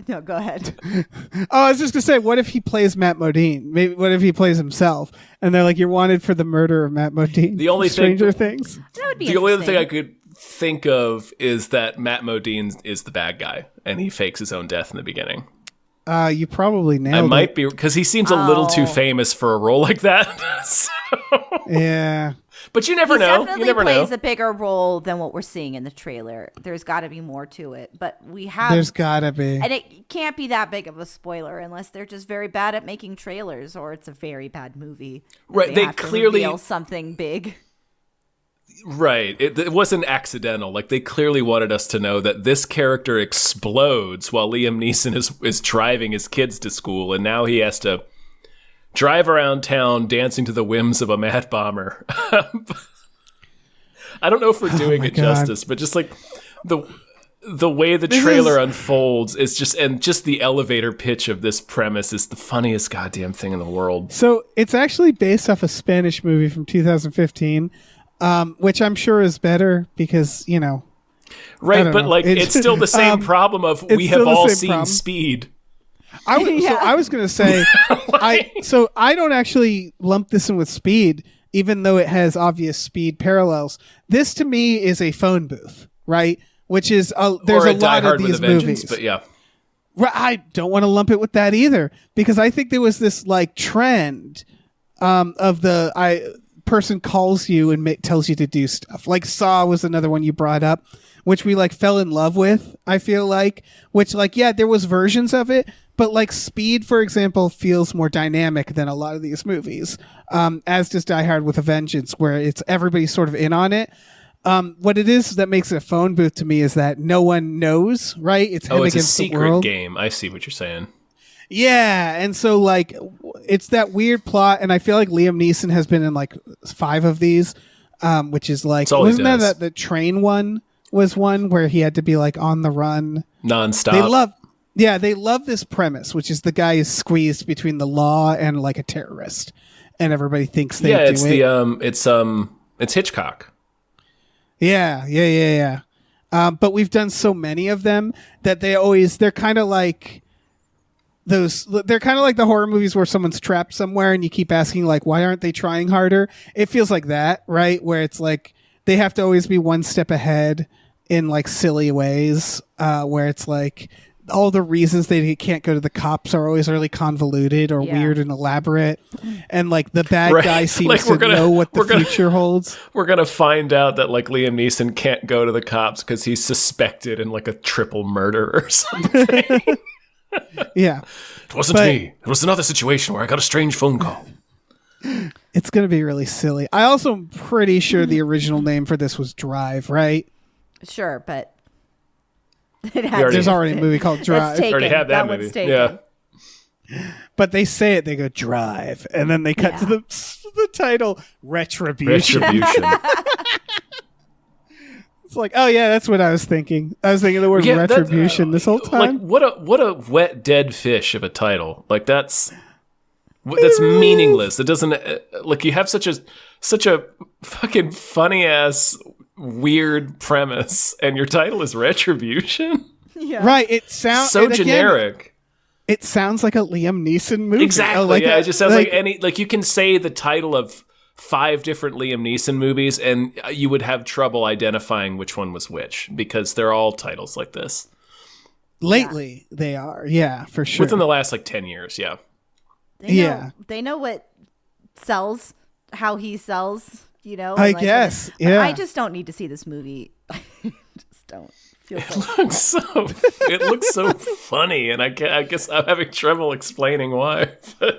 No, go ahead. Oh, I was just gonna say, what if he plays Matt Modine? Maybe what if he plays himself? And they're like, "You're wanted for the murder of Matt Modine." The only thing- Stranger Things. That would be The only other thing I interesting. could think of is that Matt Modine is the bad guy, and he fakes his own death in the beginning. You probably I nailed might it. be, because he seems a little too Oh. famous for a role like that. So- Yeah. but you never He know. definitely You never plays know. a bigger role than what we're seeing in the trailer. There's got to be more to it, but we have. There's gotta be. And it can't be that big of a spoiler unless they're just very bad at making trailers, or it's a very bad movie. that Right, they have to clearly- reveal something big. Right. It wasn't accidental. Like, they clearly wanted us to know that this character explodes while Liam Neeson is driving his kids to school, and now he has to drive around town dancing to the whims of a mad bomber. I don't know if we're doing my it God. justice, but just like the way the trailer unfolds is just the elevator pitch of this premise is the funniest goddamn thing in the world. So it's actually based off a Spanish movie from 2015, which I'm sure is better because, you know. I Right, don't but know. like It's- it's still the same problem of we have still the all same seen problem. Speed. Yeah. I was going to say, I don't actually lump this in with Speed, even though it has obvious Speed parallels. This to me is a phone booth, right? Which is, there's or a a Die lot Hard of with these a Vengeance, movies. but yeah. Right, I don't want to lump it with that either, because I think there was this like trend of the person calls you and tells you to do stuff. Like Saw was another one you brought up, which we like fell in love with. I feel like, which like yeah, there was versions of it, but like Speed, for example, feels more dynamic than a lot of these movies. As does Die Hard with a Vengeance, where it's everybody's sort of in on it. What it is that makes it a phone booth to me is that no one knows, right? It's him It's a against the secret world. game. I see what you're saying. Yeah, and so like it's that weird plot, and I feel like Liam Neeson has been in like 5 of these, which is like all he wasn't that does. the train one was one where he had to be like on the run. Nonstop. They love this premise, which is the guy is squeezed between the law and like a terrorist, and everybody thinks they yeah, do it's it. it's Hitchcock. Yeah. But we've done so many of them that they're kind of like they're kind of like the horror movies where someone's trapped somewhere and you keep asking like, why aren't they trying harder? It feels like that, right? Where it's like they have to always be one step ahead in like silly ways, where it's like all the reasons they can't go to the cops are always really convoluted or Yeah. weird and elaborate. And like the bad Right. guy seems Like, to know what the future holds. We're gonna find out that like Liam Neeson can't go to the cops because he's suspected in like a triple murder or something. Yeah. It wasn't But- me. It was another situation where I got a strange phone call. It's going to be really silly. I also am pretty sure the original name for this was Drive, right? Sure, but There's already a movie called Drive. It's taken. Already had that one's movie. taken. Yeah. But they say it, they go Drive. And then they cut to the title, Retribution. Retribution. It's like, oh yeah, that's what I was thinking. I was thinking the word Yeah, that- Retribution this whole time. Like what a wet dead fish of a title. Like that's meaningless. It doesn't like you have such a fucking funny ass weird premise, and your title is Retribution. Yeah. Right. It sounds So generic. It sounds like a Liam Neeson movie. Exactly. Like yeah, a- it just sounds like- like any like you can say the title of 5 different Liam Neeson movies, and you would have trouble identifying which one was which because they're all titles like this. Lately, they are. Yeah, for sure. Within the last 10 years, yeah. They know what sells, how he sells, I guess. Yeah. I just don't need to see this movie. I just don't feel It looks so funny, and I guess I'm having trouble explaining why.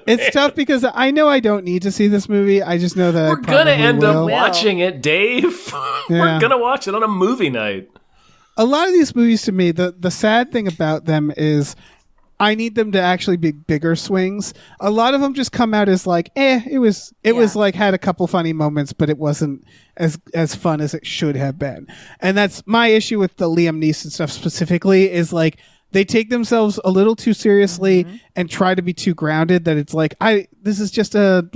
It's tough because I know I don't need to see this movie. I just know that we're gonna end up watching it, Dave. We're gonna watch it on a movie night. A lot of these movies, to me, the sad thing about them is I need them to actually be bigger swings. A lot of them just come out as it was had a couple funny moments, but it wasn't as fun as it should have been. And that's my issue with the Liam Neeson stuff specifically is they take themselves a little too seriously and try to be too grounded that it's this is just a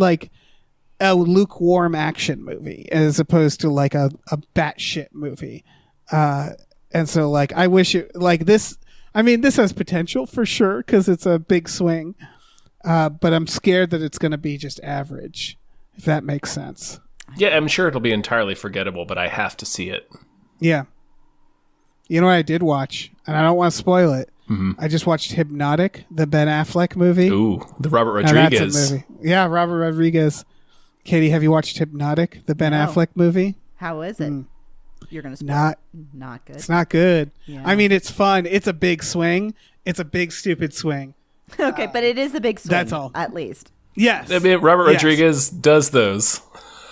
lukewarm action movie as opposed to a batshit movie. And so I wish it this. I mean, this has potential for sure because it's a big swing, but I'm scared that it's going to be just average, if that makes sense. Yeah, I'm sure it'll be entirely forgettable, but I have to see it. Yeah. You know what I did watch, and I don't want to spoil it. Mm-hmm. I just watched Hypnotic, the Ben Affleck movie. Ooh, the Robert Rodriguez. That's a movie. Yeah, Robert Rodriguez. Katie, have you watched Hypnotic, the Ben Affleck movie? How is it? You're going to spoil not good. It's not good. Yeah. I mean, it's fun. It's a big swing. It's a big, stupid swing. Okay, but it is a big swing. That's all. At least. Yes. I mean, Robert Rodriguez does those.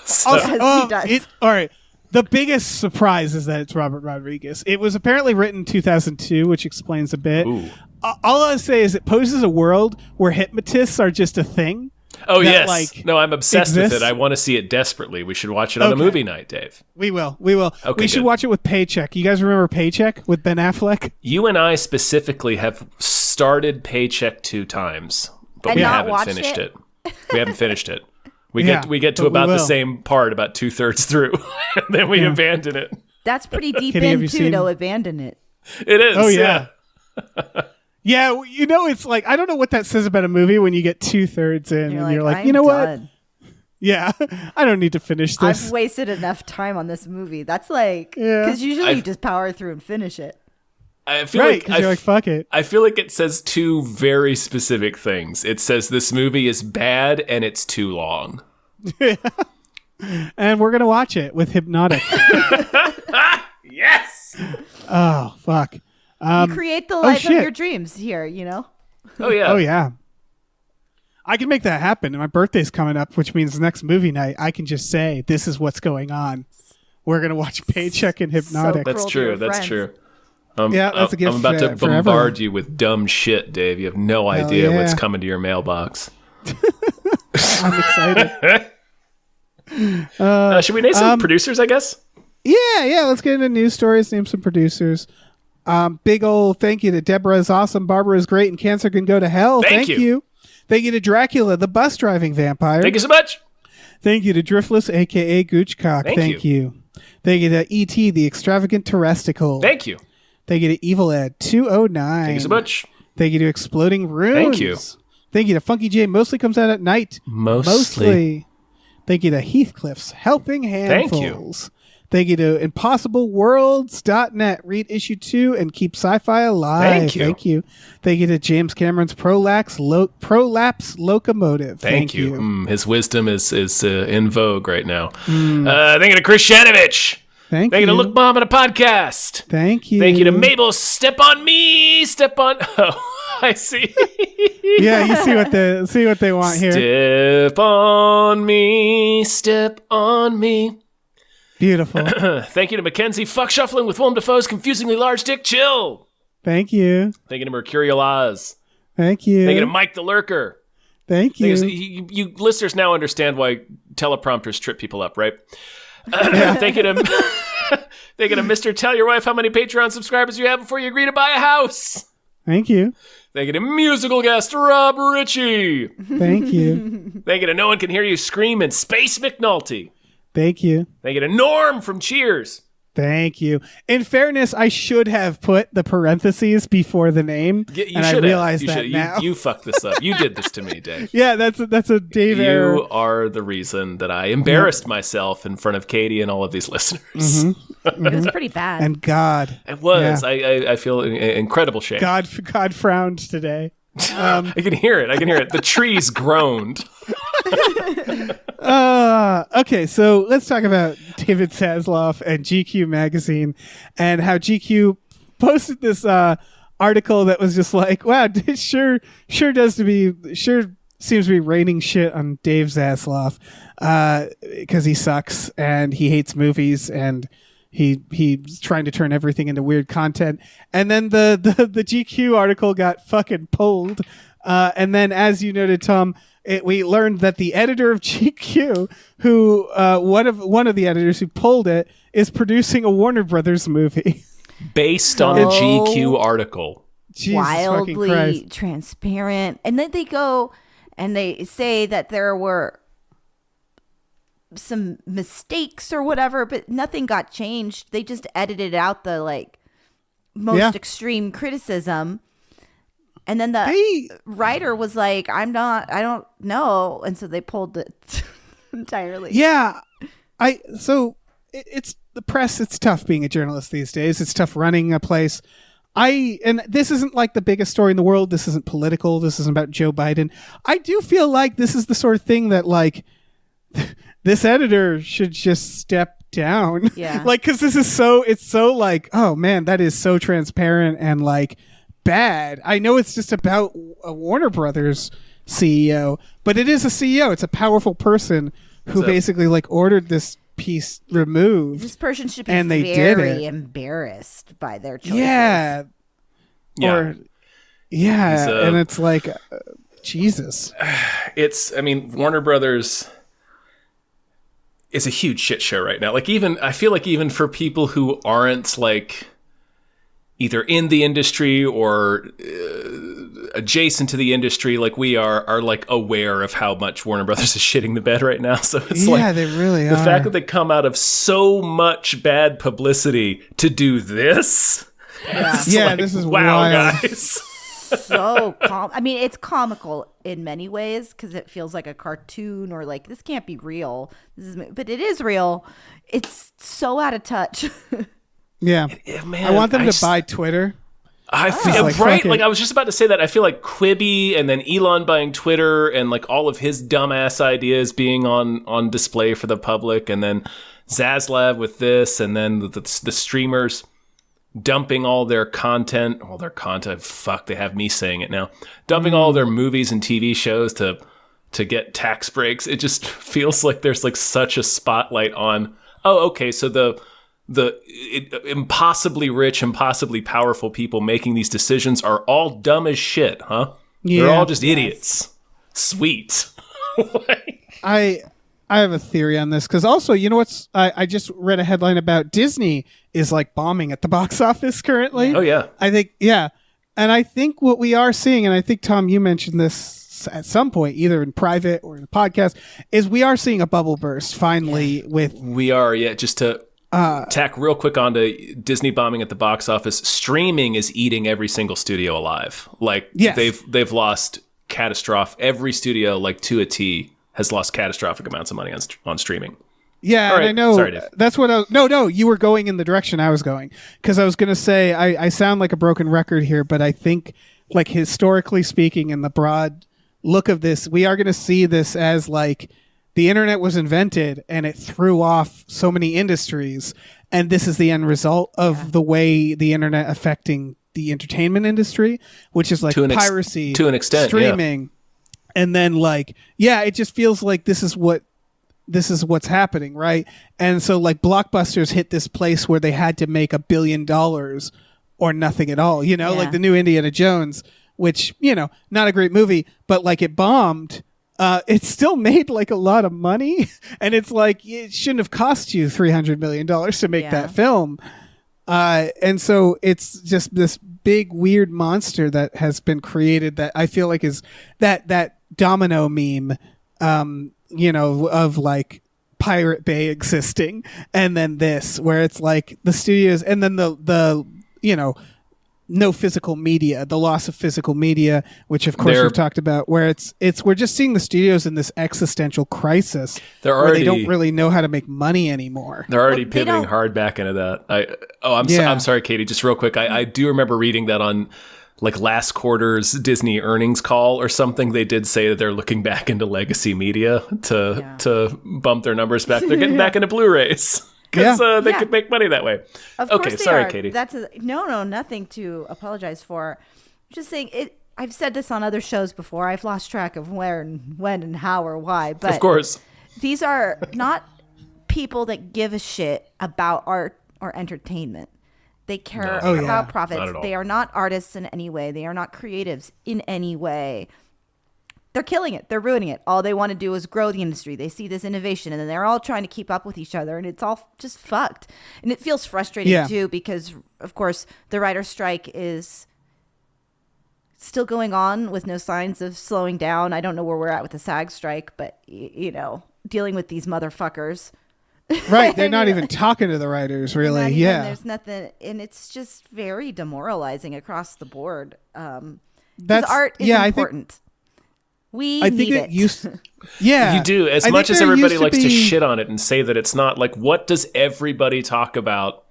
So. Also, he does. All right. The biggest surprise is that it's Robert Rodriguez. It was apparently written in 2002, which explains a bit. All I'll say is it poses a world where hypnotists are just a thing. Oh, that, yes. No, I'm obsessed with it. I want to see it desperately. We should watch it on a movie night, Dave. We will. Okay, we should watch it with Paycheck. You guys remember Paycheck with Ben Affleck? You and I specifically have started Paycheck 2 times, but we haven't finished it. We haven't finished it. We get to about the same part, about 2/3 through, and then we abandon it. That's pretty deep into to abandon it. It is. Oh, yeah. Yeah, it's I don't know what that says about a movie when you get 2/3 in and you're like, you know what? Yeah, I don't need to finish this. I've wasted enough time on this movie. That's because usually you just power through and finish it. I feel you're fuck it. I feel like it says 2 very specific things. It says this movie is bad and it's too long. And we're going to watch it with Hypnotic. Yes! Oh, fuck. You create the life of your dreams here, Oh, yeah. Oh, yeah. I can make that happen. And my birthday's coming up, which means next movie night, I can just say, this is what's going on. We're going to watch Paycheck and Hypnotic. That's true. That's true. That's a gift. I'm about to bombard you with dumb shit, Dave. You have no idea what's coming to your mailbox. I'm excited. Should we name some producers, I guess? Yeah. Let's get into news stories, name some producers. Big old thank you to Deborah is awesome, Barbara is great, and cancer can go to hell. Thank you. Thank you to Dracula, the bus driving vampire. Thank you so much. Thank you to Driftless, a.k.a. Goochcock. Thank you. Thank you to E.T., the extravagant terresticle. Thank you. Thank you to Evil Ed 209. Thank you so much. Thank you to Exploding Runes. Thank you. Thank you to Funky J. Mostly comes out at night. Mostly. Thank you to Heathcliff's Helping Handfuls. Thank you. Thank you to ImpossibleWorlds.net. Read issue 2 and keep sci-fi alive. Thank you. Thank you to James Cameron's Prolapse Locomotive. Thank you. His wisdom is in vogue right now. Thank you to Chris Shanovich. Thank you. Thank you to Look Mom at a Podcast. Thank you. Thank you to Mabel. Step on me. Step on. Oh, I see. Yeah, you see what they want here. Step on me. Step on me. Beautiful. Thank you to Mackenzie. Fuck shuffling with Willem Dafoe's confusingly large dick. Chill. Thank you. Thank you to Mercurial Oz. Thank you. Thank you to Mike the Lurker. Thank you. You listeners now understand why teleprompters trip people up, right? Thank you to thank you to Mr. Tell Your Wife how many Patreon subscribers you have before you agree to buy a house. Thank you. Thank you to musical guest Rob Ritchie. Thank you. Thank you to No One Can Hear You Scream and Space McNulty. Thank you. Thank you to Norm from Cheers. Thank you. In fairness, I should have put the parentheses before the name, and I realized that now. You fucked this up. You did this to me, Dave. Yeah, that's a Dave error. You are the reason that I embarrassed myself in front of Katie and all of these listeners. It was pretty bad. And God. It was. Yeah. I feel incredible shame. God frowned today. I can hear it. The trees groaned. Okay, so let's talk about David Zaslav and GQ magazine and how GQ posted this article that was just like, wow, it sure seems to be raining shit on Dave Zaslav because he sucks and he hates movies and he's trying to turn everything into weird content. And then the GQ article got fucking pulled. And then, as you noted, Tom, we learned that the editor of GQ, who one of the editors who pulled it, is producing a Warner Brothers movie based on a GQ article. Jesus wildly transparent. And then they go and they say that there were some mistakes or whatever, but nothing got changed. They just edited out the most extreme criticism. And then the writer was like, I don't know. And so they pulled it entirely. Yeah. It's the press. It's tough being a journalist these days. It's tough running a place. And this isn't like the biggest story in the world. This isn't political. This isn't about Joe Biden. I do feel like this is the sort of thing that this editor should just step down. Yeah. Cause it's so like, oh man, that is so transparent and bad. I know it's just about a Warner Brothers CEO, but it is a CEO. It's a powerful person who basically ordered this piece removed. This person should be very embarrassed by their choices. Yeah. And it's like, Jesus. Warner Brothers is a huge shit show right now. I feel like even for people who aren't either in the industry or adjacent to the industry like we are aware of how much Warner Brothers is shitting the bed right now. So it's they really the are. fact that they come out of so much bad publicity to do this. Yeah, this is wow, wild. guys. So it's comical in many ways because it feels like a cartoon or this can't be real. But it is real. It's so out of touch. Yeah. Man, I want them to buy Twitter. I feel right. I was just about to say that. I feel like Quibi and then Elon buying Twitter and all of his dumbass ideas being on display for the public, and then Zaslav with this, and then the streamers dumping all their content. Fuck, they have me saying it now. Dumping all their movies and TV shows to get tax breaks. It just feels like there's such a spotlight on. Oh, okay. So the impossibly rich, impossibly powerful people making these decisions are all dumb as shit, huh? Yeah, they're all just idiots. Sweet. I have a theory on this because also, you know what's? I just read a headline about Disney is bombing at the box office currently. Oh yeah, I think and I think what we are seeing, and I think Tom, you mentioned this at some point, either in private or in the podcast, is we are seeing a bubble burst finally. Just to tack real quick onto Disney bombing at the box office. Streaming is eating every single studio alive. They've lost every studio to a T has lost catastrophic amounts of money on streaming. Yeah, right. and I know. Sorry, Dave. That's what No, you were going in the direction I was going because I was going to say I sound like a broken record here, but I think historically speaking, in the broad look of this, we are going to see this as the internet was invented and it threw off so many industries, and this is the end result of the way the internet affecting the entertainment industry, which is piracy to an extent, streaming, and then it just feels like this is what's happening, right? And so blockbusters hit this place where they had to make $1 billion or nothing at all, the new Indiana Jones, which not a great movie, but it bombed. It still made a lot of money, and it's it shouldn't have cost you $300 million to make that film. And so it's just this big weird monster that has been created that I feel is that domino meme, of Pirate Bay existing, and then this, where it's like the studios, and then the no physical media, the loss of physical media, which of course we've talked about, where it's we're just seeing the studios in this existential crisis where they don't really know how to make money anymore. They're already pivoting hard back into that. I'm sorry, Katie, just real quick. I do remember reading that on like last quarter's Disney earnings call or something. They did say that they're looking back into legacy media to bump their numbers back. They're getting back into Blu-rays. Because they could make money that way. Of okay, course sorry, are. Katie. No, nothing to apologize for. I'm just saying it. I've said this on other shows before. I've lost track of where and when and how or why. But of course, these are not people that give a shit about art or entertainment. They care about profits. Not at all. They are not artists in any way. They are not creatives in any way. They're killing it. They're ruining it. All they want to do is grow the industry. They see this innovation, and then they're all trying to keep up with each other, and it's all just fucked. And it feels frustrating, too, because, of course, the writer's strike is still going on with no signs of slowing down. I don't know where we're at with the SAG strike, but, dealing with these motherfuckers. Right. They're not even talking to the writers, really. There's nothing, and it's just very demoralizing across the board. That's art is important. I think it used you do. As much as everybody likes to shit on it and say that it's not, like, what does everybody talk about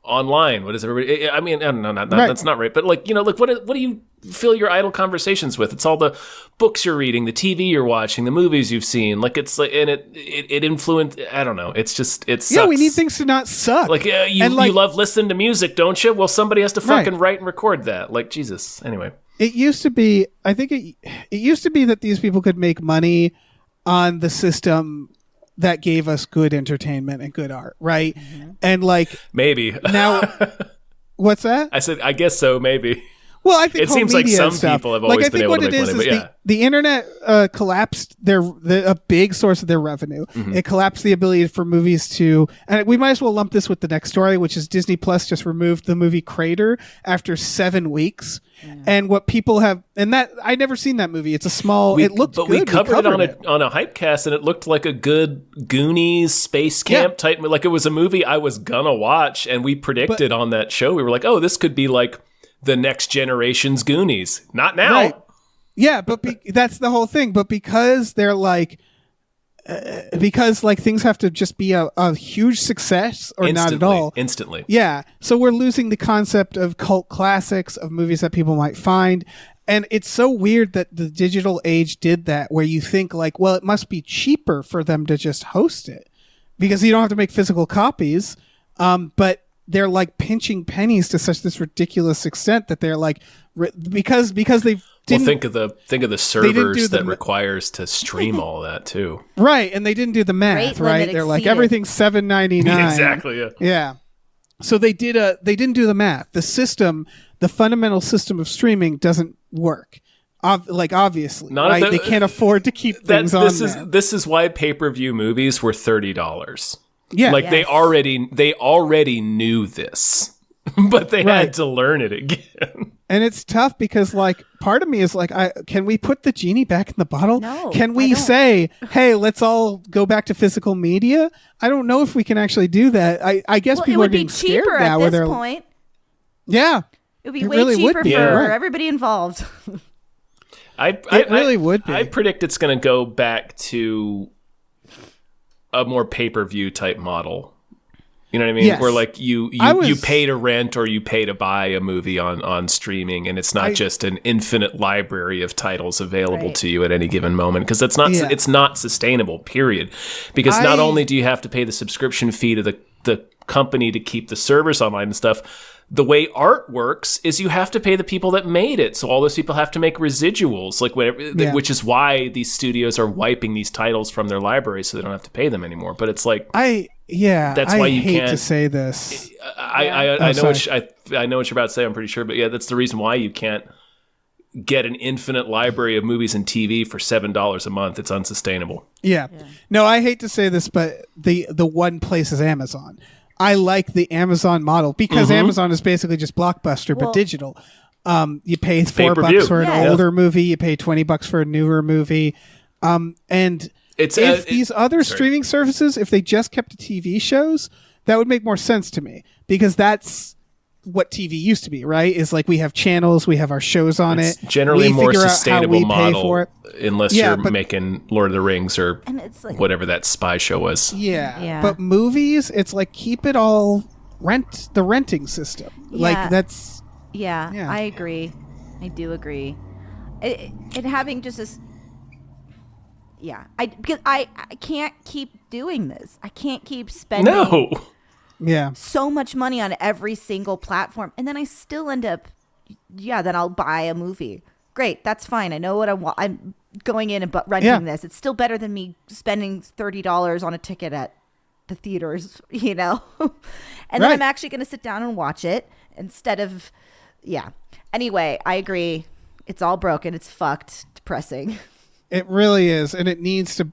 online? What does everybody, I mean, no, that's not right. But like, like what do you fill your idle conversations with? It's all the books you're reading, the TV you're watching, the movies you've seen. Like, it's like, and it influenced, I don't know. It's just, it sucks. Yeah, we need things to not suck. Like, you love listening to music, don't you? Well, somebody has to fucking write and record that. Like, Jesus. Anyway. It used to be, I think it used to be that these people could make money on the system that gave us good entertainment and good art, right? Mm-hmm. And like maybe now, what's that? I said, I guess so, maybe. Well, I think it seems like some people have always been able to make money, but the internet collapsed a big source of their revenue. Mm-hmm. It collapsed the ability for movies to, and we might as well lump this with the next story, which is Disney Plus just removed the movie Crater after 7 weeks. Yeah. And what people have, and that I never seen that movie. It's a small. It looked good. We covered it on a Hypecast, and it looked like a good Goonies space camp type. Like, it was a movie I was gonna watch, and we predicted on that show. We were like, oh, this could be like the next generation's Goonies. Not now. Right. Yeah, but that's the whole thing. But because they're like, things have to just be a huge success or not at all. Instantly. Yeah. So we're losing the concept of cult classics, of movies that people might find. And it's so weird that the digital age did that, where you think like, well, it must be cheaper for them to just host it because you don't have to make physical copies. But they're like pinching pennies to such this ridiculous extent that they're like, because they didn't. Well, think of the servers that requires to stream all that too. Right, and they didn't do the math. Right, they're like everything's $7.99. Exactly. Yeah. Yeah. So they didn't do the math. The system, the fundamental system of streaming doesn't work. Obviously, right? They can't afford to keep things on there. This is why pay-per-view movies were $30. Yeah, they already knew this, but they had to learn it again. And it's tough because, like, part of me is like, can we put the genie back in the bottle? No, can we say, hey, let's all go back to physical media? I don't know if we can actually do that. I guess people are getting scared now. At this point. Yeah, it would be way cheaper for everybody involved. It really would be. I predict it's going to go back to a more pay-per-view type model. You know what I mean? Yes. Where like you pay to rent or you pay to buy a movie on streaming, and it's not just an infinite library of titles available to you at any given moment, because that's not it's not sustainable, period. Because not only do you have to pay the subscription fee to the company to keep the servers online and stuff, the way art works is you have to pay the people that made it. So all those people have to make residuals, like whatever, which is why these studios are wiping these titles from their library so they don't have to pay them anymore. But it's like, that's why you hate to say this. I know what you're about to say. I'm pretty sure, but that's the reason why you can't get an infinite library of movies and TV for $7 a month. It's unsustainable. Yeah. No, I hate to say this, but the one place is Amazon. I like the Amazon model because Amazon is basically just Blockbuster, but digital. You pay $4 for an older movie. You pay $20 for a newer movie. And if these other streaming services, if they just kept to TV shows, that would make more sense to me, because that's what TV used to be, right? Is like we have channels, we have our shows on it's it. Generally we more figure out sustainable how we pay model, for it. unless you're making Lord of the Rings or And it's like, whatever that spy show was. Yeah. But movies, it's like keep it all the renting system. Like that's yeah, I agree. I do agree. It having just this. Yeah, because I can't keep doing this. I can't keep spending so much money on every single platform, and then I still end up, then I'll buy a movie. Great, that's fine. I know what I want. I'm going in and renting this. It's still better than me spending $30 on a ticket at the theaters, and then I'm actually going to sit down and watch it instead of, Anyway, I agree. It's all broken. It's fucked. Depressing. It really is, and it needs to.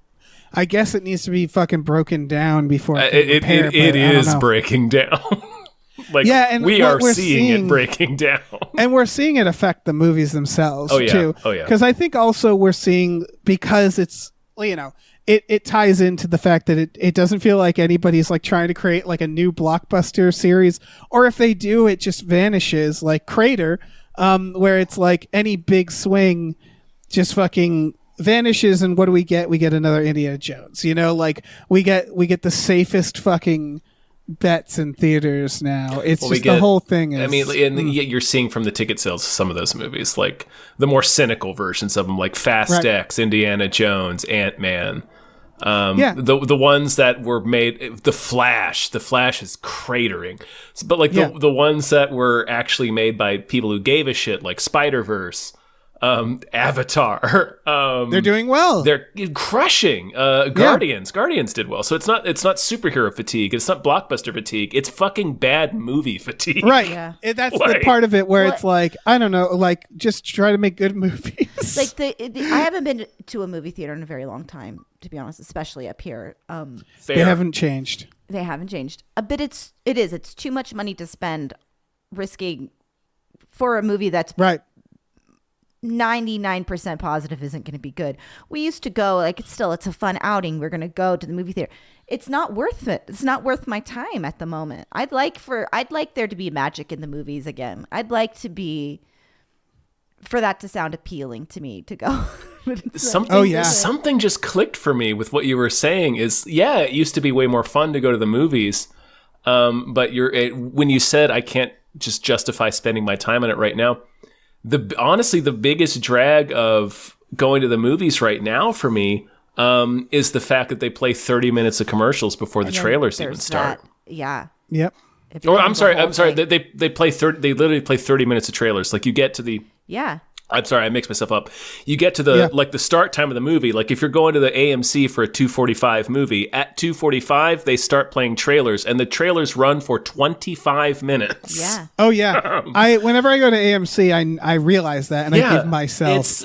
I guess it needs to be fucking broken down before it is breaking down. And we are seeing it breaking down, and we're seeing it affect the movies themselves too. Oh yeah, because I think also we're seeing, because it's it ties into the fact that it doesn't feel like anybody's like trying to create like a new blockbuster series, or if they do, it just vanishes, like Crater, where it's like any big swing just fucking vanishes, and what do we get? We get another Indiana Jones. Like we get the safest fucking bets in theaters now. It's the whole thing is, you're seeing from the ticket sales of some of those movies, like the more cynical versions of them, like Fast X, Indiana Jones, Ant-Man. The ones that were made, the Flash is cratering, but like the ones that were actually made by people who gave a shit, like Spider-Verse, Avatar, they're doing well. They're crushing. Guardians did well. So it's not superhero fatigue. It's not blockbuster fatigue. It's fucking bad movie fatigue. Right. Yeah. That's the part of it where it's like, I don't know, like just try to make good movies. Like I haven't been to a movie theater in a very long time, to be honest, especially up here. They haven't changed. But it's too much money to spend risking for a movie that's 99% positive isn't going to be good. We used to go, like, it's a fun outing. We're going to go to the movie theater. It's not worth it. It's not worth my time at the moment. I'd like there to be magic in the movies again. I'd like for that to sound appealing to me to go. Something just clicked for me with what you were saying is, it used to be way more fun to go to the movies. But when you said I can't just justify spending my time on it right now, honestly, the biggest drag of going to the movies right now for me is the fact that they play 30 minutes of commercials before the trailers even start. Yep. I'm sorry. They play 30. They literally play 30 minutes of trailers. Like you get to the. Yeah. I'm sorry, I mixed myself up. You get to the the start time of the movie. Like if you're going to the AMC for a 2:45 movie, at 2:45 they start playing trailers, and the trailers run for 25 minutes. Yeah. Oh yeah. Whenever I go to AMC, I realize that, and I give myself.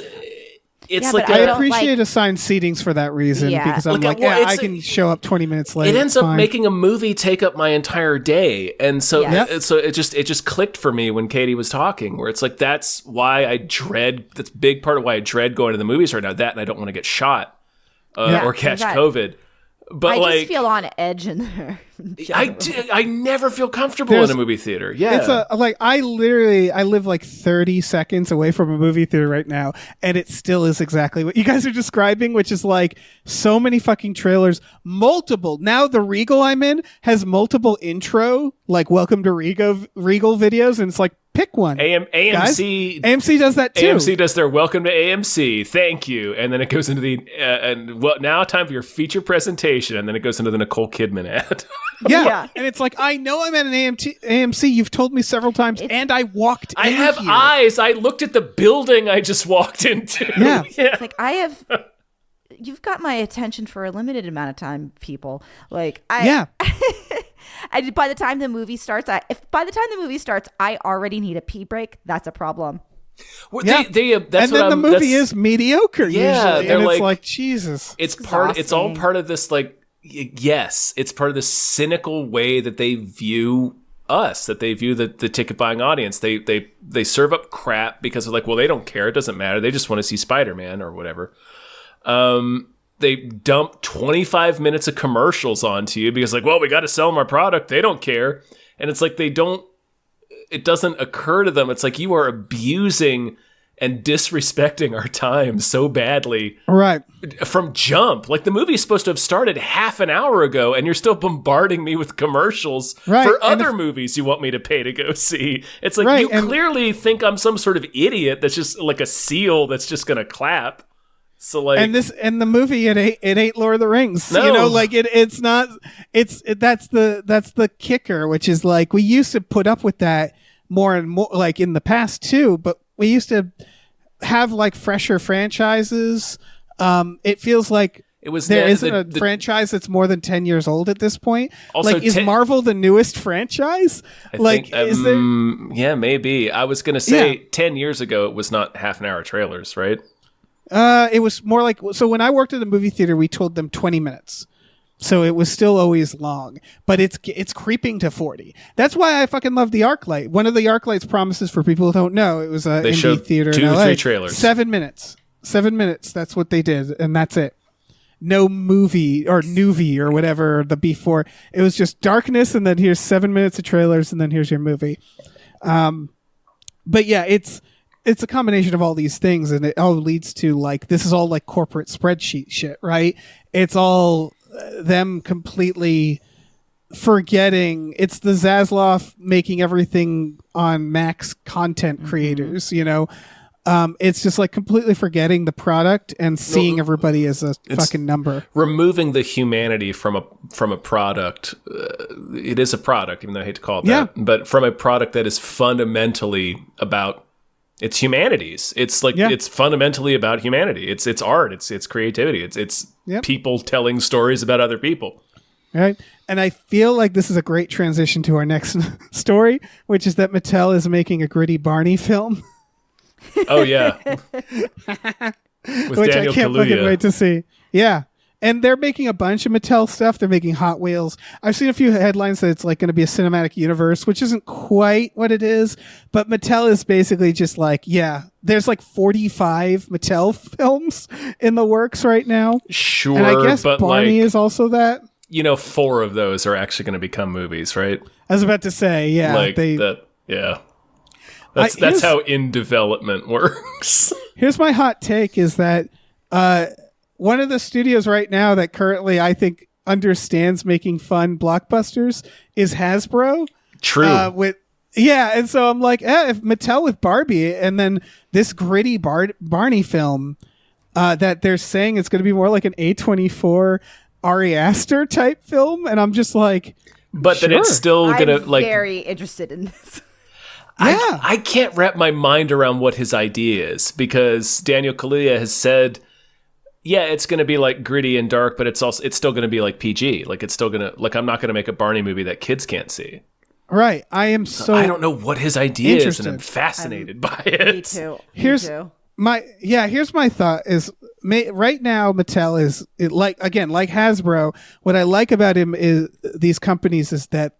It's I appreciate assigned seatings for that reason, because I'm I can show up 20 minutes late. It ends up making a movie take up my entire day, and so it just clicked for me when Katy was talking, where it's like that's a big part of why I dread going to the movies right now. That, and I don't want to get shot or catch COVID. But I just feel on edge in there. I never feel comfortable in a movie theater. Yeah, it's I live like 30 seconds away from a movie theater right now, and it still is exactly what you guys are describing, which is like so many fucking trailers, multiple. Now the Regal I'm in has multiple intro, like welcome to Regal videos, and it's like, pick one. AMC does that too. AMC does their welcome to AMC. Thank you. And then it goes into the now time for your feature presentation. And then it goes into the Nicole Kidman ad. Yeah. And it's like, I know I'm at an AMC. You've told me several times, and I walked in. I have eyes. I looked at the building I just walked into. Yeah. It's like you've got my attention for a limited amount of time, people. Like by the time the movie starts, I already need a pee break. That's a problem. Well, the movie is mediocre. Yeah, usually, and it's like Jesus. It's all part of this. Like, yes, it's part of the cynical way that they view us, that they view the ticket buying audience. They serve up crap because they're like, well, they don't care. It doesn't matter. They just want to see Spider-Man or whatever. they dump 25 minutes of commercials onto you because like, well, we got to sell them our product. They don't care. And it's like it doesn't occur to them. It's like you are abusing and disrespecting our time so badly. Right. From jump. Like the movie is supposed to have started half an hour ago and you're still bombarding me with commercials for other movies you want me to pay to go see. It's like you clearly think I'm some sort of idiot that's just like a seal that's just going to clap. So like and the movie it ain't Lord of the Rings. No. You know, like it's not that's the kicker, which is like we used to put up with that more and more like in the past too, but we used to have like fresher franchises. It feels like there isn't a franchise that's more than 10 years old at this point. Also, like, is Marvel the newest franchise? Is there? Yeah, maybe. I was going to say 10 years ago, it was not half an hour trailers, right? It was more like, so when I worked at the movie theater, we told them 20 minutes. So it was still always long, but it's creeping to 40. That's why I fucking love the ArcLight. One of the ArcLight's promises, for people who don't know, it was an indie theater in LA. 3 trailers. 7 minutes. 7 minutes. That's what they did, and that's it. No movie or Nuvi or whatever the before. It was just darkness, and then here's 7 minutes of trailers, and then here's your movie. But yeah, it's a combination of all these things, and it all leads to like this is all like corporate spreadsheet shit, right? It's all them completely forgetting. It's the Zaslav making everything on Max content creators, you know. It's just like completely forgetting the product and seeing everybody as a fucking number. Removing the humanity from a product. It is a product, even though I hate to call it that. But from a product that is fundamentally about its humanities. It's like it's fundamentally about humanity. It's art. It's creativity. It's people telling stories about other people. Right. And I feel like this is a great transition to our next story, which is that Mattel is making a gritty Barney film. Oh yeah. With which Daniel I can't Kaluuya. fucking wait to see. Yeah. And they're making a bunch of Mattel stuff. They're making Hot Wheels. I've seen a few headlines that it's like going to be a cinematic universe, which isn't quite what it is. But Mattel is basically just like, there's like 45 Mattel films in the works right now. Sure. And I guess but Barney is also that. 4 of those are actually going to become movies, right? I was about to say, That's how in development works. Here's my hot take is that one of the studios right now that currently I think understands making fun blockbusters is Hasbro. True. And so I'm like, if Mattel with Barbie and then this gritty Barney film that they're saying it's going to be more like an A24 Ari Aster type film, and I'm just like, but then it's still going to like very interested in this. I can't wrap my mind around what his idea is because Daniel Kaluuya has said, it's going to be like gritty and dark, but it's still going to be like PG. Like it's still going to I'm not going to make a Barney movie that kids can't see. Right. I don't know what his idea is, and I'm fascinated by it. Me too. Here's my thought is right now Mattel is like Hasbro. What I like about him is these companies is that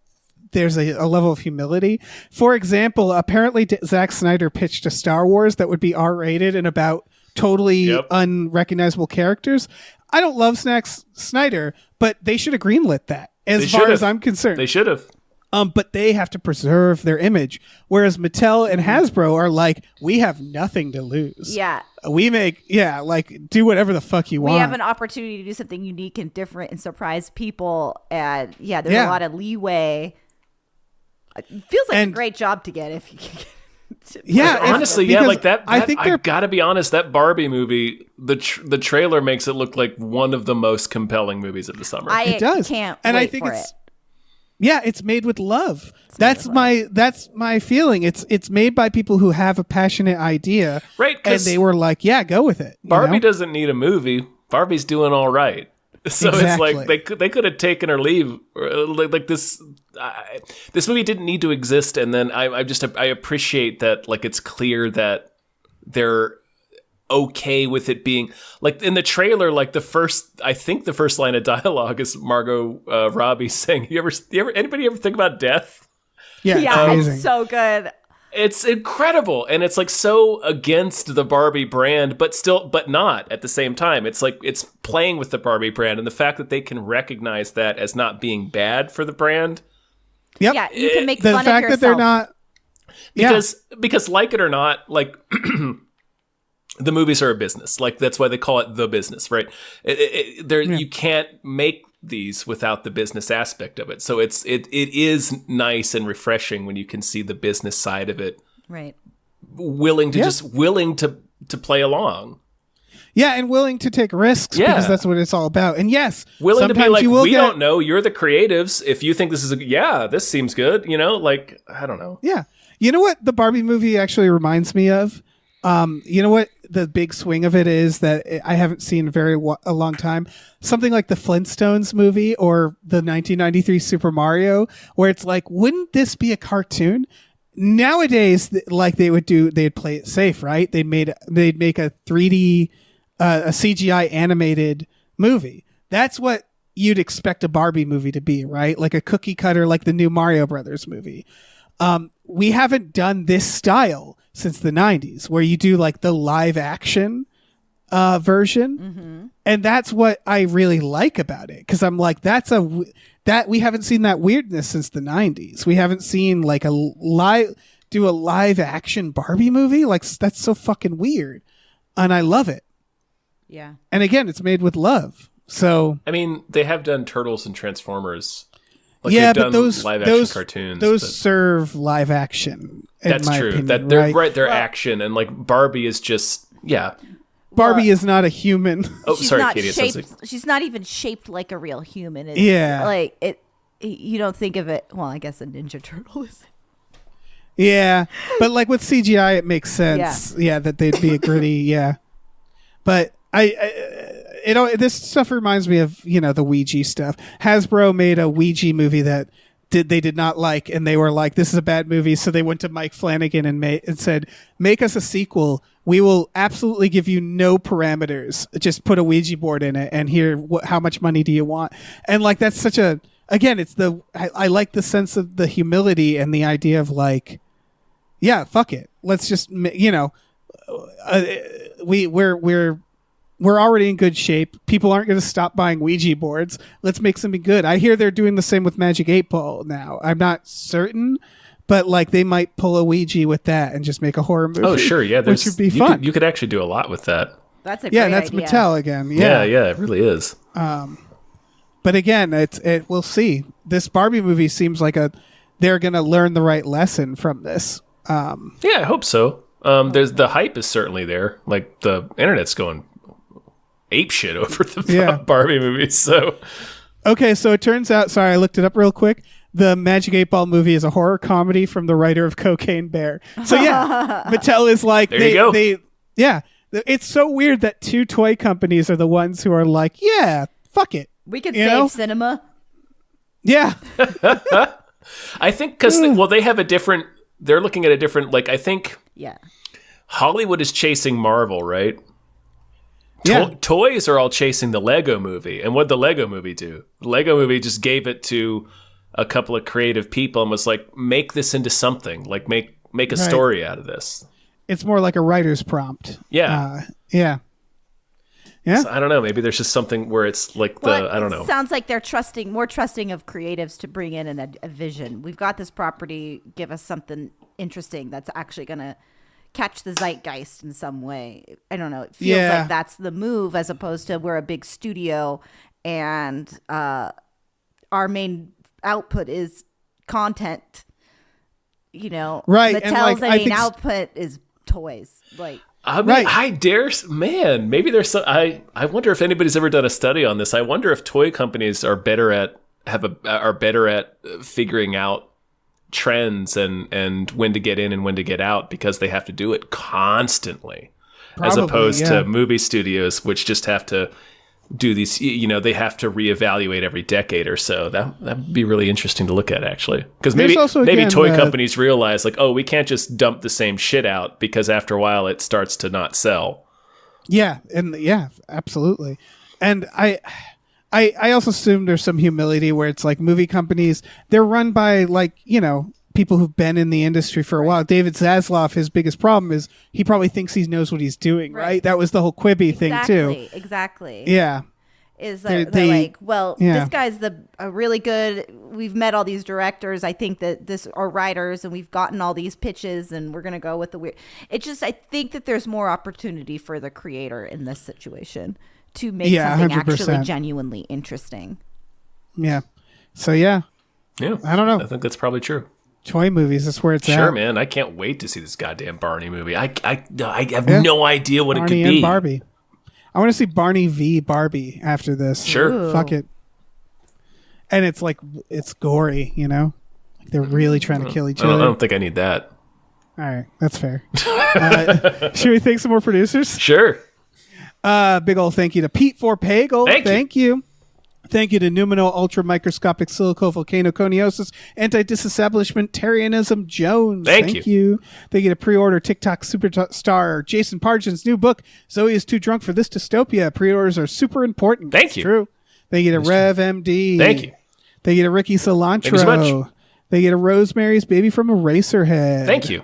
there's a level of humility. For example, apparently Zack Snyder pitched a Star Wars that would be R-rated and about totally unrecognizable characters. I don't love Snyder, but they should have greenlit that as far as I'm concerned. They should have. But they have to preserve their image. Whereas Mattel and Hasbro are like, we have nothing to lose. Yeah. We make, do whatever the fuck you want. We have an opportunity to do something unique and different and surprise people. And there's a lot of leeway. It feels like a great job to get if you can get honestly, like that. I think I gotta be honest. That Barbie movie, the trailer makes it look like one of the most compelling movies of the summer. It does, can't and wait I think for it's it's made with love. That's my feeling. It's made by people who have a passionate idea, right? And they were like, go with it. Barbie doesn't need a movie. Barbie's doing all right. So exactly. It's like they could have taken her leave. Like this movie didn't need to exist. And then I appreciate that. Like it's clear that they're okay with it being like in the trailer. Like the first line of dialogue is Margot Robbie saying, "You ever anybody ever think about death?" Yeah, it's so good. It's incredible, and it's like so against the Barbie brand, but not at the same time. It's like it's playing with the Barbie brand, and the fact that they can recognize that as not being bad for the brand. Yep. Yeah, you can make The fun of fact yourself. that they're not. Because like it or not, like the movies are a business. Like that's why they call it the business, right? You can't make these without the business aspect of it. So it is nice and refreshing when you can see the business side of it. Right. Willing to play along. Yeah, and willing to take risks because that's what it's all about. And yes, willing to be like, we get... don't know. You're the creatives. If you think this is this seems good. You know, like I don't know. Yeah, you know what the Barbie movie actually reminds me of. You know what the big swing of it is that I haven't seen a long time. Something like the Flintstones movie or the 1993 Super Mario, where it's like, wouldn't this be a cartoon? Nowadays, like they'd play it safe, right? They'd make a 3D. A CGI animated movie. That's what you'd expect a Barbie movie to be, right? Like a cookie cutter, like the new Mario Brothers movie. We haven't done this style since the 90s, where you do like the live action version. Mm-hmm. And that's what I really like about it. Cause I'm like, we haven't seen that weirdness since the 90s. We haven't seen like a live action Barbie movie. Like that's so fucking weird. And I love it. Yeah. And again, it's made with love. So I mean, they have done Turtles and Transformers. Like but those live action cartoons. Those serve live action. That's true. Opinion, that they're action, and like Barbie is just Barbie is not a human. Oh, sorry, Katie. She's not even shaped like a real human. It's like it. You don't think of it. Well, I guess a Ninja Turtle is. Yeah, but like with CGI, it makes sense. Yeah, that they'd be a gritty. Yeah, but this stuff reminds me of the Ouija stuff. Hasbro made a Ouija movie that they did not like, and they were like, "This is a bad movie." So they went to Mike Flanagan and said, "Make us a sequel. We will absolutely give you no parameters. Just put a Ouija board in it, and how much money do you want?" And like that's such a it's I like the sense of the humility and the idea of like, yeah, fuck it. Let's just we're already in good shape. People aren't going to stop buying Ouija boards. Let's make something good. I hear they're doing the same with Magic 8 Ball now. I'm not certain, but like they might pull a Ouija with that and just make a horror movie. Oh, sure. Yeah. Which would be fun. You could actually do a lot with that. That's a great that's idea. Mattel again. Yeah, it really is. But again, we'll see. This Barbie movie seems like they're going to learn the right lesson from this. Yeah, I hope so. There's the hype is certainly there. Like the internet's going ape shit over the Barbie movies. So okay, so it turns out. Sorry, I looked it up real quick. The Magic 8 Ball movie is a horror comedy from the writer of Cocaine Bear. So yeah, Mattel is like there you go. It's so weird that two toy companies are the ones who are like, yeah, fuck it. We can save cinema. Yeah. I think because they have a different. They're looking at a different. Like I think. Yeah. Hollywood is chasing Marvel, right? Yeah. Toys are all chasing the Lego movie. And what'd the Lego movie do? The Lego movie just gave it to a couple of creative people and was like, make this into something. Like make a story out of this. It's more like a writer's prompt. Yeah. Yeah. So, I don't know. Maybe there's just something where it's like I don't know. It sounds like they're more trusting of creatives to bring in a vision. We've got this property. Give us something interesting that's actually going to catch the zeitgeist in some way. I don't know. It feels like that's the move as opposed to we're a big studio and our main output is content. Right. Mattel's main output is toys. Like. I mean, maybe there's some. I wonder if anybody's ever done a study on this. I wonder if toy companies are better at figuring out trends and when to get in and when to get out because they have to do it constantly, as opposed to movie studios which just have to do these. They have to reevaluate every decade or so. That would be really interesting to look at actually, because maybe toy companies realize like, oh, we can't just dump the same shit out because after a while it starts to not sell. Yeah, and absolutely. And I also assume there's some humility where it's like movie companies, they're run by like people who've been in the industry for a while. David Zaslav, his biggest problem is he probably thinks he knows what he's doing, right? That was the whole Quibi thing too. Exactly. Yeah. Is they're like, well, this guy's a really good. We've met all these directors. I think that this are writers, and we've gotten all these pitches, and we're gonna go with the weird. It's just I think that there's more opportunity for the creator in this situation to make something 100%. Actually genuinely interesting. Yeah. So yeah. I don't know. I think that's probably true. Toy movies, that's where it's at. Sure, man. I can't wait to see this goddamn Barney movie. I have no idea what Barney it could be. And Barbie. I want to see Barney v. Barbie after this. Sure. Ooh. Fuck it. And it's like, it's gory, you know? Like they're really trying to kill each other. I don't think I need that. All right. That's fair. Should we thank some more producers? Sure. Big old thank you to Pete Forpagel. Thank you. Thank you to Numino Ultramicroscopic Silicovolcanoconiosis Anti-Disestablishmentarianism Jones. Thank you. Thank you to pre-order TikTok superstar Jason Pargin's new book, Zoe is Too Drunk for This Dystopia. Pre-orders are super important. Thank you. True. Thank you to Rev MD. Thank you. Thank you to Ricky Cilantro. Thank you so much. Thank you to Rosemary's Baby from Eraserhead. Thank you.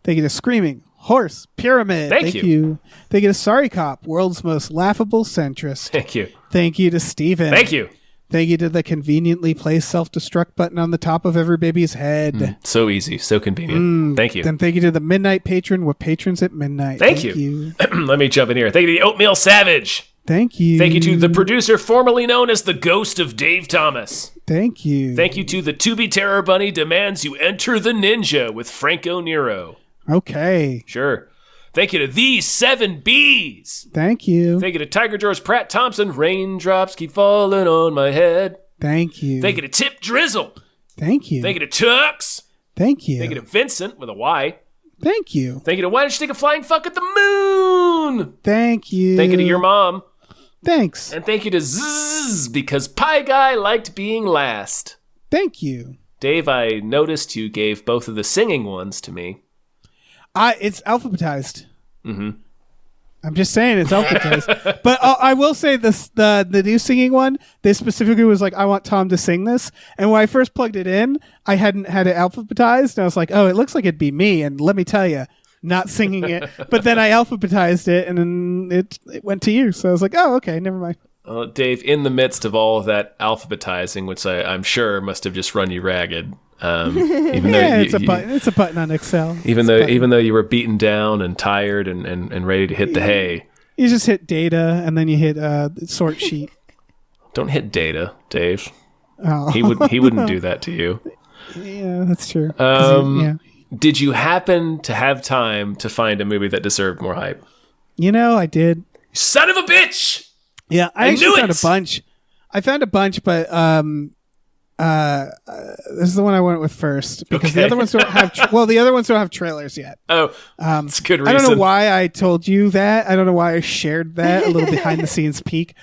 Thank you to Screaming Horse Pyramid. Thank you. Thank you to Sorry Cop, world's most laughable centrist. Thank you. Thank you to Steven. Thank you. Thank you to the conveniently placed self-destruct button on the top of every baby's head. So easy, so convenient. Thank you. Then thank you to the Midnight Patron with patrons at midnight. Thank you. Let me jump in here. Thank you to the Oatmeal Savage. Thank you. Thank you to the producer formerly known as the Ghost of Dave Thomas. Thank you. Thank you to the To Be Terror Bunny demands you enter the ninja with Franco Nero. Okay. Sure. Thank you to these 7 Bs. Thank you. Thank you to Tiger George Pratt Thompson. Raindrops keep falling on my head. Thank you. Thank you to Tip Drizzle. Thank you. Thank you to Tux. Thank you. Thank you to Vincent with a Y. Thank you. Thank you to Why Don't You Take a Flying Fuck at the Moon? Thank you. Thank you to your mom. Thanks. And thank you to Zzz, because Pie Guy liked being last. Thank you. Dave, I noticed you gave both of the singing ones to me. It's alphabetized. Mm-hmm. I'm just saying it's alphabetized. But I will say this: the new singing one, they specifically was like, I want Tom to sing this. And when I first plugged it in, I hadn't had it alphabetized, and I was like, oh, it looks like it'd be me. And let me tell you, not singing it. But then I alphabetized it, and then it went to you. So I was like, oh, okay, never mind. Dave, in the midst of all of that alphabetizing, which I'm sure must have just run you ragged. Even though it's a button on Excel. Even though you were beaten down and tired and ready to hit the hay. You just hit data and then you hit sort sheet. Don't hit data, Dave. Oh. He wouldn't do that to you. Yeah, that's true. Did you happen to have time to find a movie that deserved more hype? You know, I did. Son of a bitch! Yeah, I actually found a bunch. I found a bunch, but this is the one I went with first because the other ones don't have. The other ones don't have trailers yet. Oh, that's a good reason. I don't know why I told you that. I don't know why I shared that. A little behind the scenes peek.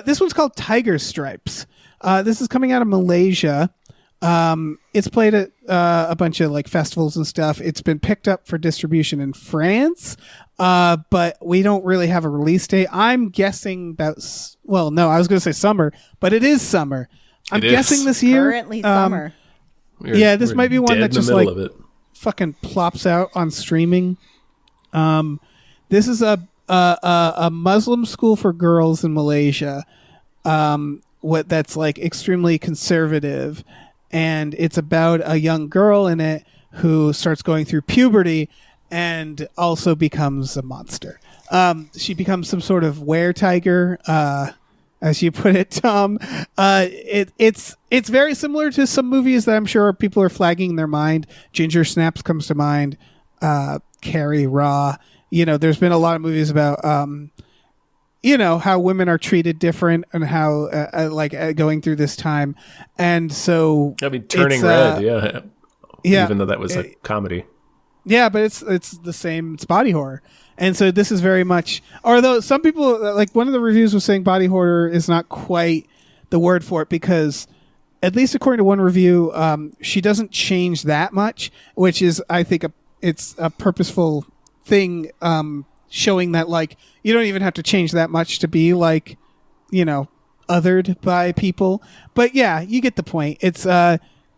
This one's called Tiger Stripes. This is coming out of Malaysia. It's played at a bunch of like festivals and stuff. It's been picked up for distribution in France, but we don't really have a release date. I'm guessing about. Well, no, I was going to say summer, but it is summer. I'm guessing this year. Currently summer. This might be one that just like fucking plops out on streaming. This is a Muslim school for girls in Malaysia. That's like extremely conservative, and it's about a young girl in it who starts going through puberty and also becomes a monster. She becomes some sort of were-tiger, as you put it, Tom. It's very similar to some movies that I'm sure people are flagging in their mind. Ginger Snaps comes to mind. Carrie, Raw. You know, there's been a lot of movies about, how women are treated different and how, going through this time. And so... I mean, Turning Red, yeah. Even though that was a comedy. Yeah, but it's the same. It's body horror. And so this is very much, although some people, like one of the reviews was saying body horror is not quite the word for it because, at least according to one review, she doesn't change that much, which is, I think, it's a purposeful thing, showing that like you don't even have to change that much to be like, othered by people. But yeah, you get the point. It's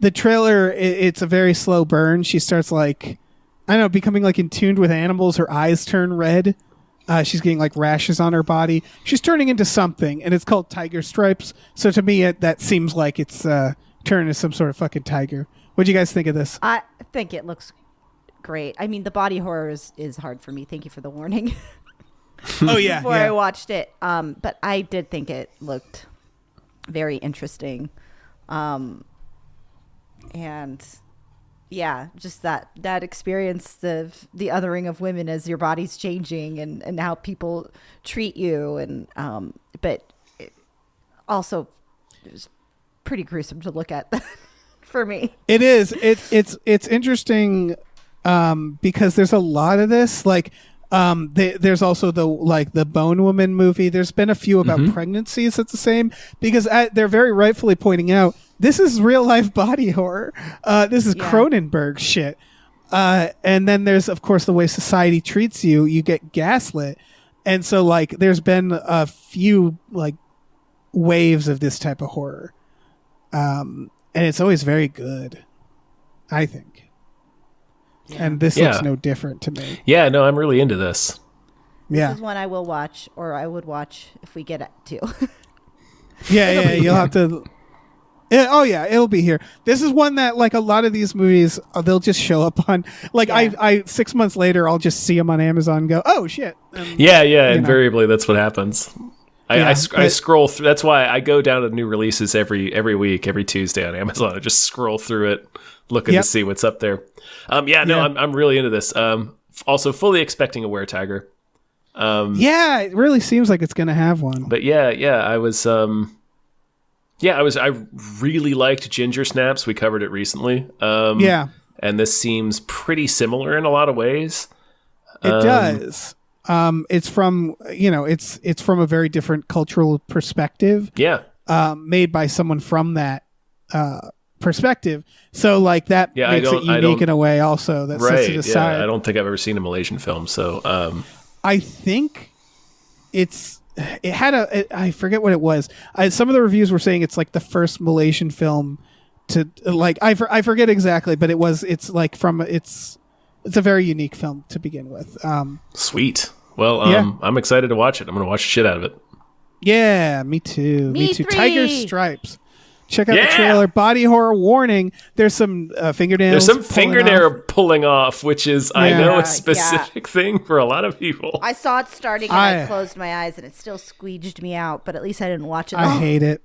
the trailer, it's a very slow burn. She starts like, I don't know, becoming like in tune with animals. Her eyes turn red. She's getting like rashes on her body. She's turning into something, and it's called Tiger Stripes. So to me, that seems like it's turning into some sort of fucking tiger. What do you guys think of this? I think it looks great. I mean, the body horror is hard for me. Thank you for the warning. Oh yeah, Before I watched it, but I did think it looked very interesting, and yeah, just that experience of the othering of women as your body's changing and how people treat you, and but it also it was pretty gruesome to look at for me. It is. It's interesting because there's a lot of this. Like, there's also the Bone Woman movie. There's been a few about pregnancies that's the same, because they're very rightfully pointing out this is real life body horror. This is Cronenberg shit. And then there's of course the way society treats you. You get gaslit, and so like there's been a few like waves of this type of horror, and it's always very good, I think. Yeah. And this looks no different to me. Yeah, no, I'm really into this. Yeah. This is one I will watch, or I would watch if we get it to. Yeah, you'll have to. It'll be here. This is one that, like a lot of these movies, they'll just show up on. Like I 6 months later, I'll just see them on Amazon and go, oh shit. Invariably that's what happens. I scroll through. That's why I go down to new releases every week, every Tuesday on Amazon. I just scroll through it, looking to see what's up there. I'm really into this. Also, fully expecting a were-tiger. It really seems like it's gonna have one. But I really liked Ginger Snaps. We covered it recently. And this seems pretty similar in a lot of ways. It does. It's from it's from a very different cultural perspective. Yeah. Made by someone from that perspective. So like that makes it unique in a way also that sets it aside. Yeah, I don't think I've ever seen a Malaysian film. So I think I forget what it was. Some of the reviews were saying it's like the first Malaysian film to like I forget exactly, but it's a very unique film to begin with. Sweet. Well, I'm excited to watch it. I'm going to watch the shit out of it. Yeah, me too. Me too. 3. Tiger Stripes. Check out the trailer. Body horror warning. There's some fingernails. There's some fingernail pulling off, which is, I know, a specific thing for a lot of people. I saw it starting and I closed my eyes and it still squeeged me out, but at least I didn't watch it. I hate it.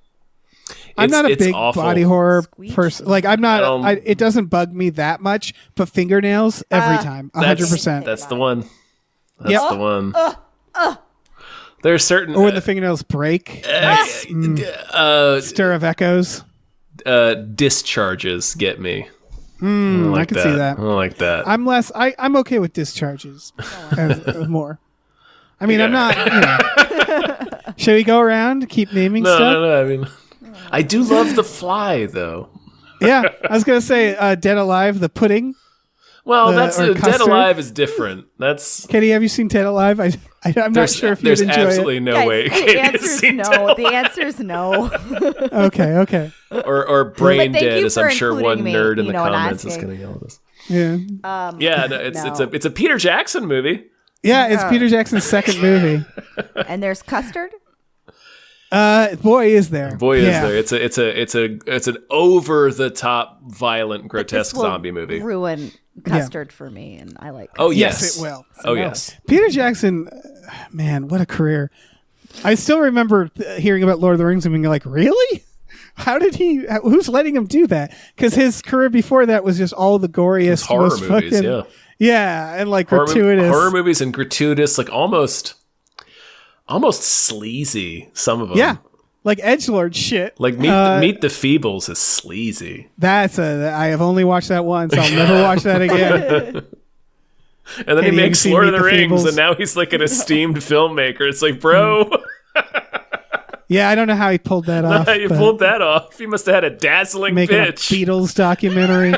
I'm not a big awful. body horror person. Like I'm not. It doesn't bug me that much. But fingernails every time, 100%. That's the one. That's the one. There's certain or when the fingernails break. Stir of echoes. Discharges get me. I can see that. I don't like that. I'm okay with discharges. More. I mean, I'm not. Should we go around? Keep naming stuff. No. I mean, I do love The Fly, though. Yeah, I was gonna say Dead Alive, the pudding. Well, Dead Alive is different. That's Katie. Have you seen Dead Alive? I'm not sure if you'd enjoy it. There's absolutely no way. The answer is no. The answer is no. Okay. Or Brain Dead, as I'm sure one nerd in the comments is going to yell at us. Yeah. It's a Peter Jackson movie. Yeah, it's Peter Jackson's second movie. And there's custard. Boy is there. It's an over the top, violent, grotesque zombie movie. Ruin custard for me, and I like. Oh yes, it will. Yes. Peter Jackson, man, what a career! I still remember hearing about Lord of the Rings and being like, really? How did he? Who's letting him do that? Because his career before that was just all the goriest horror most movies. Fucking, and like gratuitous horror movies and gratuitous, like almost sleazy. Some of them, like edgelord shit. Like Meet the Feebles is sleazy. I have only watched that once. I'll never watch that again. And then he makes Lord of the Rings, and now he's like an esteemed filmmaker. It's like, bro. Yeah, I don't know how he pulled that off. You pulled that off. He must have had a dazzling pitch. A Beatles documentary.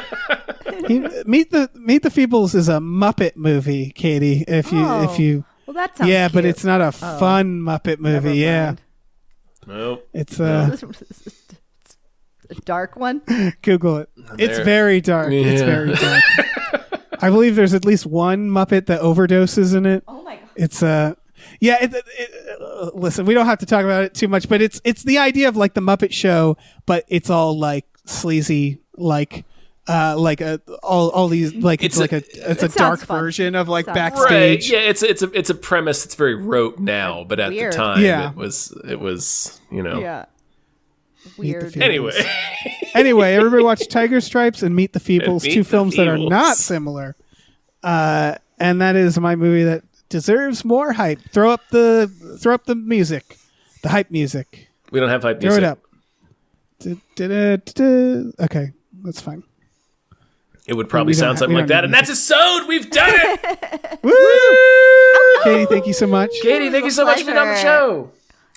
Meet the Feebles is a Muppet movie, Katie. If you. Well, that sounds cute. But it's not a fun Muppet movie. Yeah. Nope. It's A dark one? Google it. It's very dark. Yeah. It's very dark. I believe there's at least one Muppet that overdoses in it. Oh my god. It's listen, we don't have to talk about it too much, but it's the idea of like the Muppet Show, but it's all like sleazy, like all these like it's a dark version of like backstage. Right. Yeah, it's a premise that's very rote now, but at the time it was Yeah. Weird. Anyway, everybody watch Tiger Stripes and Meet the Feebles, two films that are not similar. And that is my movie that deserves more hype. Throw up the music, the hype music. We don't have hype music. Throw it up. Okay, that's fine. It would probably sound something like that, and that's a sewed. We've done it. Woo! Katie, thank you so much. Katie, thank you so much for being on the show.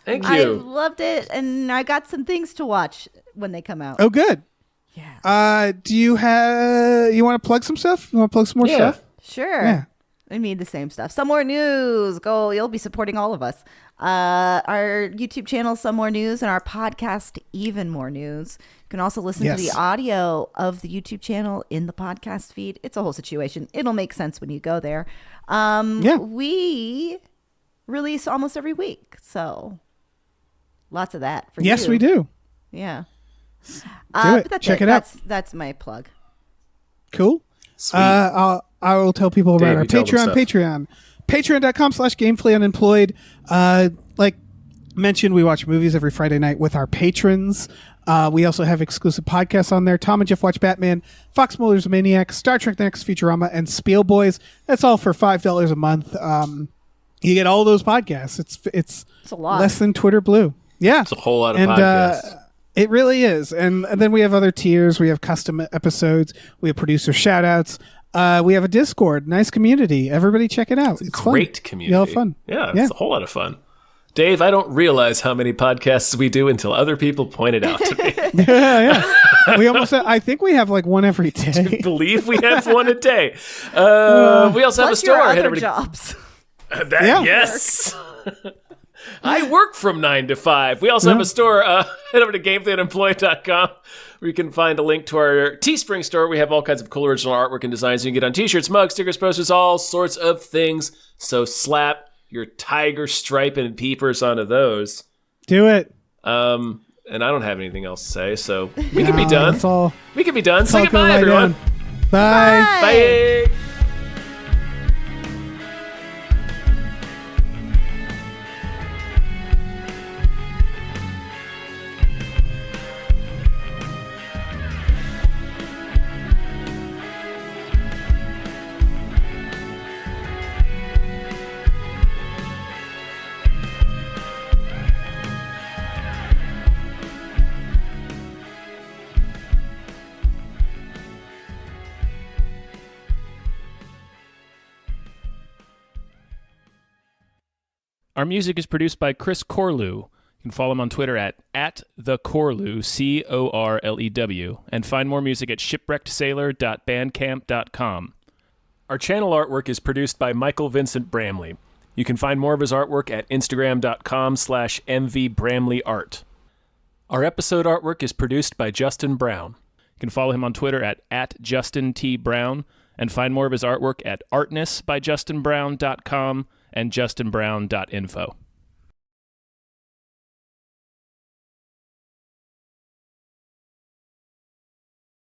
Thank you. I loved it, and I got some things to watch when they come out. Oh, good. Yeah. Do you want to plug some stuff? You want to plug some more stuff? Sure. Yeah. I mean, the same stuff. Some More News. You'll be supporting all of us. Our YouTube channel, Some More News, and our podcast, Even More News. You can also listen to the audio of the YouTube channel in the podcast feed. It's a whole situation. It'll make sense when you go there. We release almost every week, so lots of that for you. Yes, we do. Yeah. Do it. Check it out. That's my plug. Cool. Sweet. I will tell people about our Patreon. Patreon.com/gamefullyunemployed. Like mentioned, we watch movies every Friday night with our patrons. We also have exclusive podcasts on there. Tom and Jeff Watch Batman, Fox Mulder's Maniac, Star Trek The Next Futurama, and Spiel Boys. That's all for $5 a month. You get all those podcasts. It's a lot. Less than Twitter Blue. Yeah. It's a whole lot of podcasts. It really is. And then we have other tiers. We have custom episodes. We have producer shout-outs. We have a Discord. Nice community. Everybody check it out. It's great fun. Community. You'll have fun. Yeah, it's a whole lot of fun. Dave, I don't realize how many podcasts we do until other people point it out to me. Yeah. We almost I think we have like one every day. I believe we have one a day. We also have a store. Your other jobs. Yes. I work from 9 to 5. We also have a store. Head over to gamefullyunemployed.com where you can find a link to our Teespring store. We have all kinds of cool original artwork and designs you can get on t-shirts, mugs, stickers, posters, all sorts of things. So slap your tiger stripe and peepers onto those. Do it. And I don't have anything else to say, so we can be done. We can be done. Say all goodbye, everyone. Bye. Bye. Our music is produced by Chris Corlew. You can follow him on Twitter at @thecorlew, CORLEW, and find more music at shipwreckedsailor.bandcamp.com. Our channel artwork is produced by Michael Vincent Bramley. You can find more of his artwork at instagram.com/mvbramleyart. Our episode artwork is produced by Justin Brown. You can follow him on Twitter at @JustinTBrown, and find more of his artwork at artnessbyjustinbrown.com and justinbrown.info.